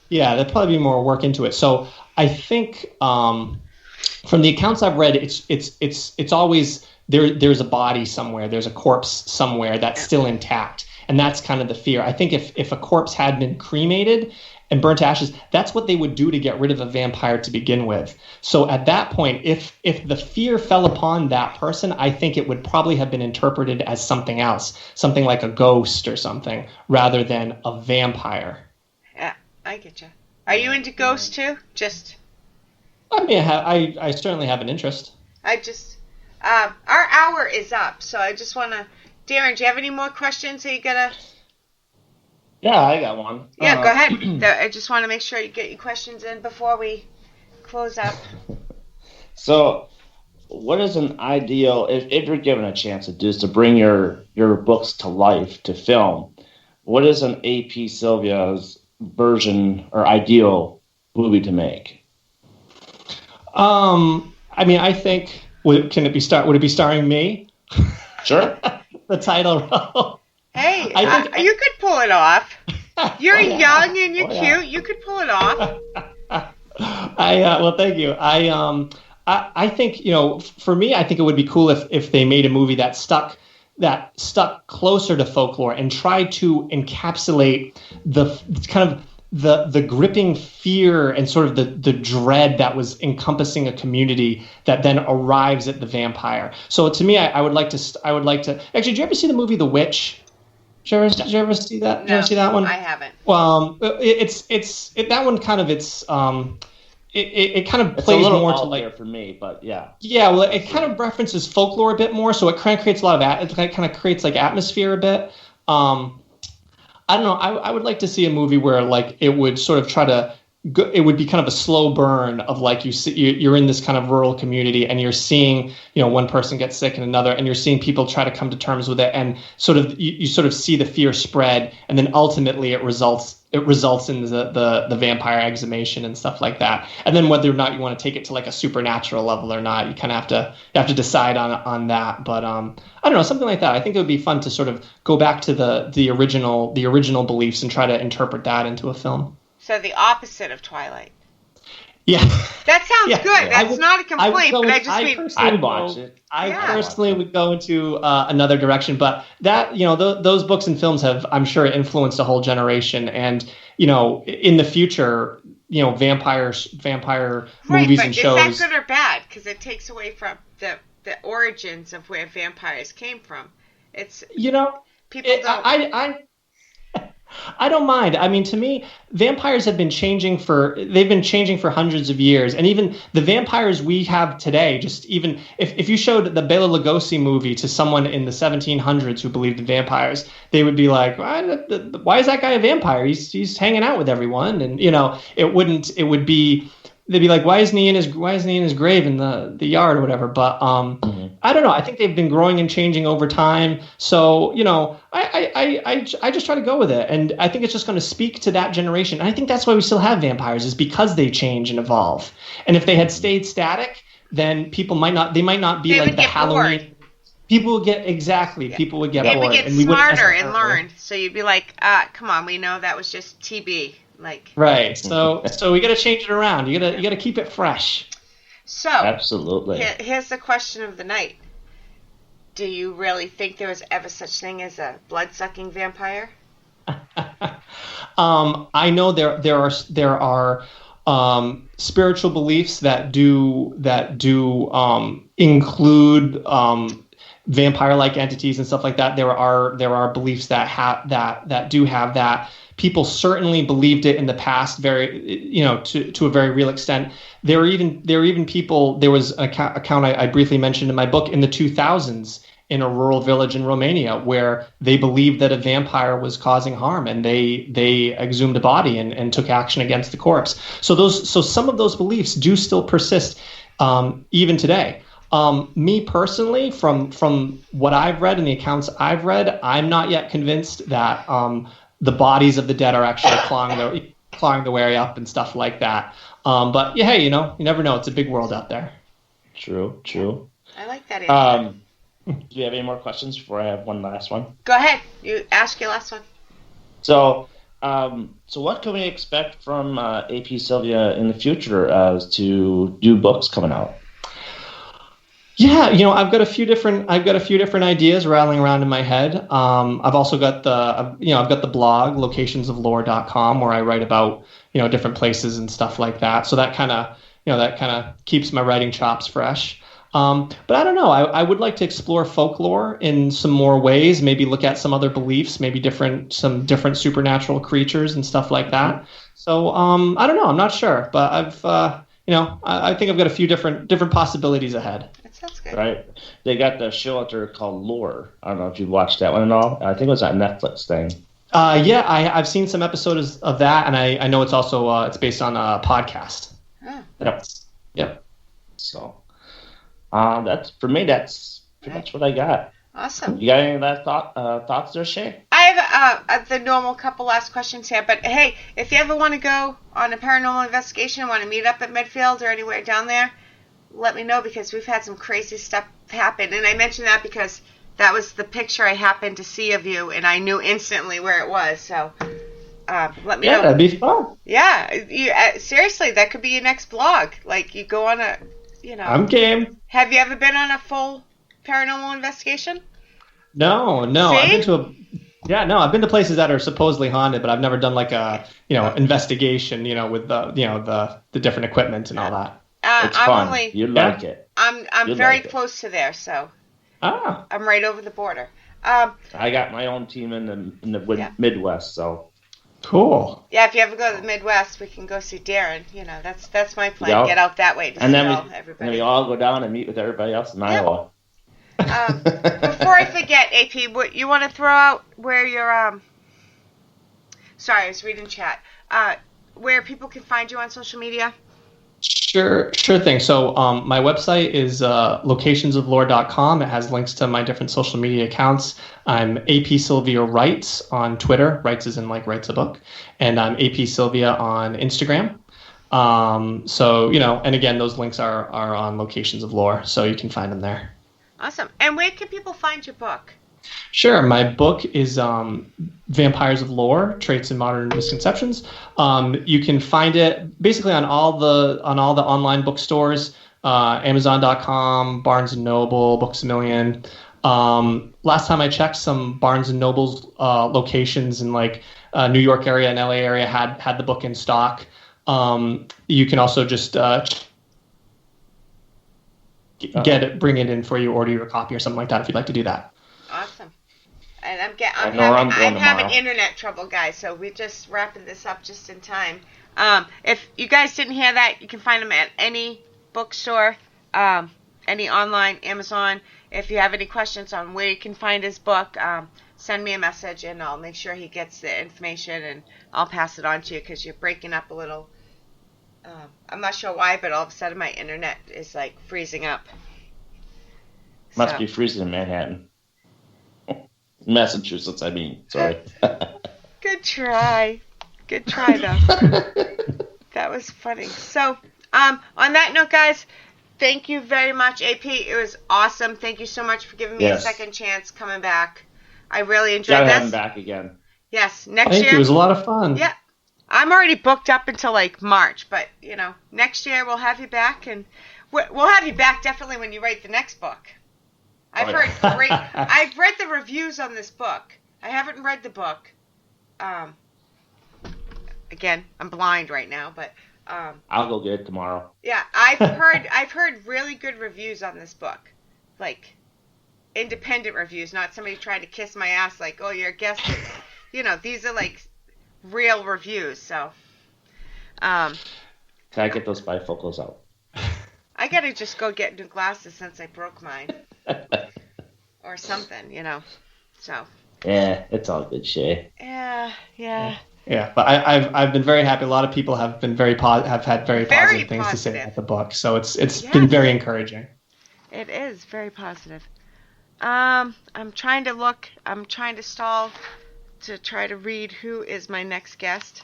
G: there'd probably be more work into it. So I think from the accounts I've read, it's always there's a body somewhere, there's a corpse somewhere that's still intact. And that's kind of the fear. I think if a corpse had been cremated and burnt to ashes, that's what they would do to get rid of a vampire to begin with. So at that point, if the fear fell upon that person, I think it would probably have been interpreted as something else, something like a ghost or something, rather than a vampire.
E: Yeah, I get you. Are you into ghosts too? I
G: mean, I certainly have an interest.
E: Our hour is up, so I just want to... Darren, do you have any more questions that you got to...
F: Yeah, I got one.
E: Yeah, go ahead. I just want to make sure you get your questions in before we close up.
F: So, what is an ideal, if you're given a chance to do is to bring your books to life, to film, what is an AP Sylvia's version or ideal movie to make?
G: I mean, I think, would it be starring me?
F: Sure.
G: The title role.
E: Hey, you could pull it off. You're young and you're cute.
F: Yeah.
E: You could pull it off.
G: Well, thank you. I think, for me, I think it would be cool if they made a movie that stuck closer to folklore and tried to encapsulate the gripping fear and sort of the dread that was encompassing a community that then arrives at the vampire. So to me, I would like to. Actually, did you ever see the movie The Witch? Did you ever see that? Did you ever see that one?
E: I haven't.
G: Well, that one kind of it kind of plays more to like
F: for me, but yeah.
G: Yeah, well, it kind of references folklore a bit more, so it kind of creates a lot of it kind of creates like atmosphere a bit. I don't know. I would like to see a movie where like it would sort of try to. It would be kind of a slow burn of like you're in this kind of rural community and you're seeing one person get sick and another, and you're seeing people try to come to terms with it, and sort of you sort of see the fear spread, and then ultimately it results in the vampire exhumation and stuff like that. And then whether or not you want to take it to like a supernatural level or not, you kind of have to decide on that. But I don't know, something like that. I think it would be fun to sort of go back to the original beliefs and try to interpret that into a film.
E: So the opposite of Twilight.
G: Yeah.
E: That sounds good. That's not a complaint, but I just mean...
F: I'd watch it.
G: I personally would go into another direction, but that, those books and films have, I'm sure, influenced a whole generation. And, in the future, vampire movies and shows...
E: Right, but is that good or bad? Because it takes away from the origins of where vampires came from. It's... People don't...
G: I don't mind. I mean, to me, vampires have been changing for hundreds of years. And even the vampires we have today, just even if you showed the Bela Lugosi movie to someone in the 1700s who believed in vampires, they would be like, why is that guy a vampire? He's hanging out with everyone. And, they'd be like, why isn't he in his grave in the yard or whatever? But I don't know. I think they've been growing and changing over time. So I just try to go with it, and I think it's just going to speak to that generation. And I think that's why we still have vampires, is because they change and evolve. And if they had stayed static, then people might not be like the Halloween.
E: Bored.
G: People would get People would get bored.
E: They would get
G: and we
E: smarter and learn. So you'd be like, come on, we know that was just TB.
G: Right, so we got to change it around. You got to keep it fresh.
E: So
F: absolutely.
E: Here's the question of the night: do you really think there was ever such thing as a blood-sucking vampire?
G: I know there are spiritual beliefs that do include vampire-like entities and stuff like that. There are beliefs that do have that. People certainly believed it in the past, to a very real extent. There were even people. There was an account I briefly mentioned in my book in the 2000s in a rural village in Romania where they believed that a vampire was causing harm, and they exhumed a body and took action against the corpse. So some of those beliefs do still persist even today. Me personally, from what I've read and the accounts I've read, I'm not yet convinced that the bodies of the dead are actually clawing their way up and stuff like that. But yeah, hey, you never know. It's a big world out there.
F: True.
E: I like that answer.
F: Do you have any more questions before I have one last one?
E: Go ahead. You ask your last one.
F: So what can we expect from AP Sylvia in the future as to new books coming out?
G: Yeah, I've got a few different ideas rattling around in my head. I've also got I've got the blog locationsoflore.com where I write about, different places and stuff like that. So that kind of keeps my writing chops fresh. But I don't know. I would like to explore folklore in some more ways. Maybe look at some other beliefs. Maybe some different supernatural creatures and stuff like that. So I don't know. I'm not sure, but I think I've got a few different possibilities ahead.
E: That Sounds good.
F: Right? They got the show out there called Lore. I don't know if you've watched that one at all. I think it was that Netflix thing.
G: Yeah, I've seen some episodes of that, and I know it's also it's based on a podcast.
E: Oh.
G: Yep.
F: So, that's for me. That's pretty much what I got.
E: Awesome.
F: You got any of that thoughts there, Shay?
E: I have the normal couple last questions here, but hey, if you ever want to go on a paranormal investigation, want to meet up at Midfield or anywhere down there, let me know, because we've had some crazy stuff happen. And I mentioned that because that was the picture I happened to see of you, and I knew instantly where it was. So let me know.
F: Yeah, that'd be fun.
E: Yeah, seriously, that could be your next blog. Like, you go on a,
F: I'm game.
E: Have you ever been on a full paranormal investigation?
G: No.
E: See?
G: I've been to places that are supposedly haunted, but I've never done like a investigation, with the different equipment and all that.
F: It's fun. You'd like it.
E: I'm very close to there, so I'm right over the border.
F: I got my own team in the Midwest, so
G: cool.
E: Yeah, if you ever go to the Midwest, we can go see Darren. That's my plan. Yep. Get out that way to see everybody.
F: And we all go down and meet with everybody else in Iowa.
E: Before I forget, AP, what you want to throw out where you're sorry, I was reading chat. Where people can find you on social media?
G: Sure thing. So my website is locationsoflore.com. It has links to my different social media accounts. I'm AP Sylvia Writes on Twitter. Writes is in like writes a book. And I'm AP Sylvia on Instagram. So, and again, those links are on Locations of Lore, so you can find them there.
E: Awesome. And where can people find your book?
G: Sure. My book is Vampires of Lore: Traits and Modern Misconceptions. You can find it basically on all the online bookstores, Amazon.com, Barnes & Noble, Books A Million. Last time I checked, some Barnes & Noble's locations in like New York area and LA area had the book in stock. You can also just bring it in for you, order your copy or something like that if you'd like to do that.
E: Awesome. And I'm having internet trouble, guys, so we're just wrapping this up just in time. If you guys didn't hear that, you can find them at any bookstore, any online, Amazon. If you have any questions on where you can find his book, send me a message and I'll make sure he gets the information and I'll pass it on to you, because you're breaking up a little. I'm not sure why, but all of a sudden my internet is like freezing up.
F: Must be freezing in Manhattan. Massachusetts, I mean. Sorry.
E: Good try. Good try, though. That was funny. So, on that note, guys, thank you very much, AP. It was awesome. Thank you so much for giving me a second chance coming back. I really enjoyed this.
F: Have him back again.
E: Yes, next year.
G: Thank you. It was a lot of fun.
E: Yeah. I'm already booked up until like March, but next year we'll have you back, and we'll have you back definitely when you write the next book. I've heard great. I've read the reviews on this book. I haven't read the book. Again, I'm blind right now, but
F: I'll go get it tomorrow.
E: Yeah, I've heard really good reviews on this book, like independent reviews, not somebody trying to kiss my ass like, oh, you're a guest. These are like real reviews. So,
F: can I get those bifocals out?
E: I gotta just go get new glasses since I broke mine, or something, So.
F: Yeah, it's all good, Shay.
E: Yeah.
G: Yeah, but I've been very happy. A lot of people have been have had very positive things to say about the book, so it's been very encouraging.
E: It is very positive. I'm trying to stall to try to read who is my next guest.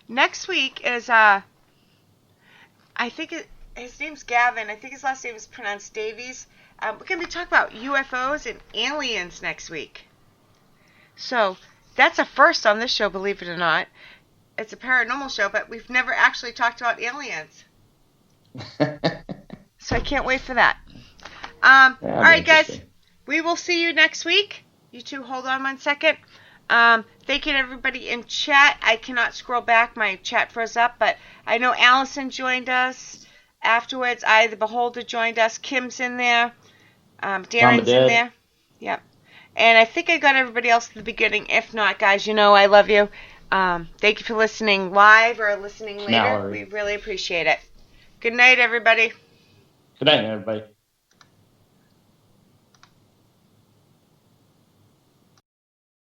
E: Next week is I think his name's Gavin. I think his last name is pronounced Davies. We're going to be talking about UFOs and aliens next week. So that's a first on this show, believe it or not. It's a paranormal show, but we've never actually talked about aliens. So I can't wait for that. All right, guys. We will see you next week. You two hold on 1 second. Thank you to everybody in chat. I cannot scroll back. My chat froze up, but I know Allison joined us. Afterwards, the Beholder joined us. Kim's in there. Darren's in there. Yep. And I think I got everybody else at the beginning. If not, guys, I love you. Thank you for listening live or listening later.
F: Mallory.
E: We really appreciate it. Good night, everybody.
F: Good night, everybody.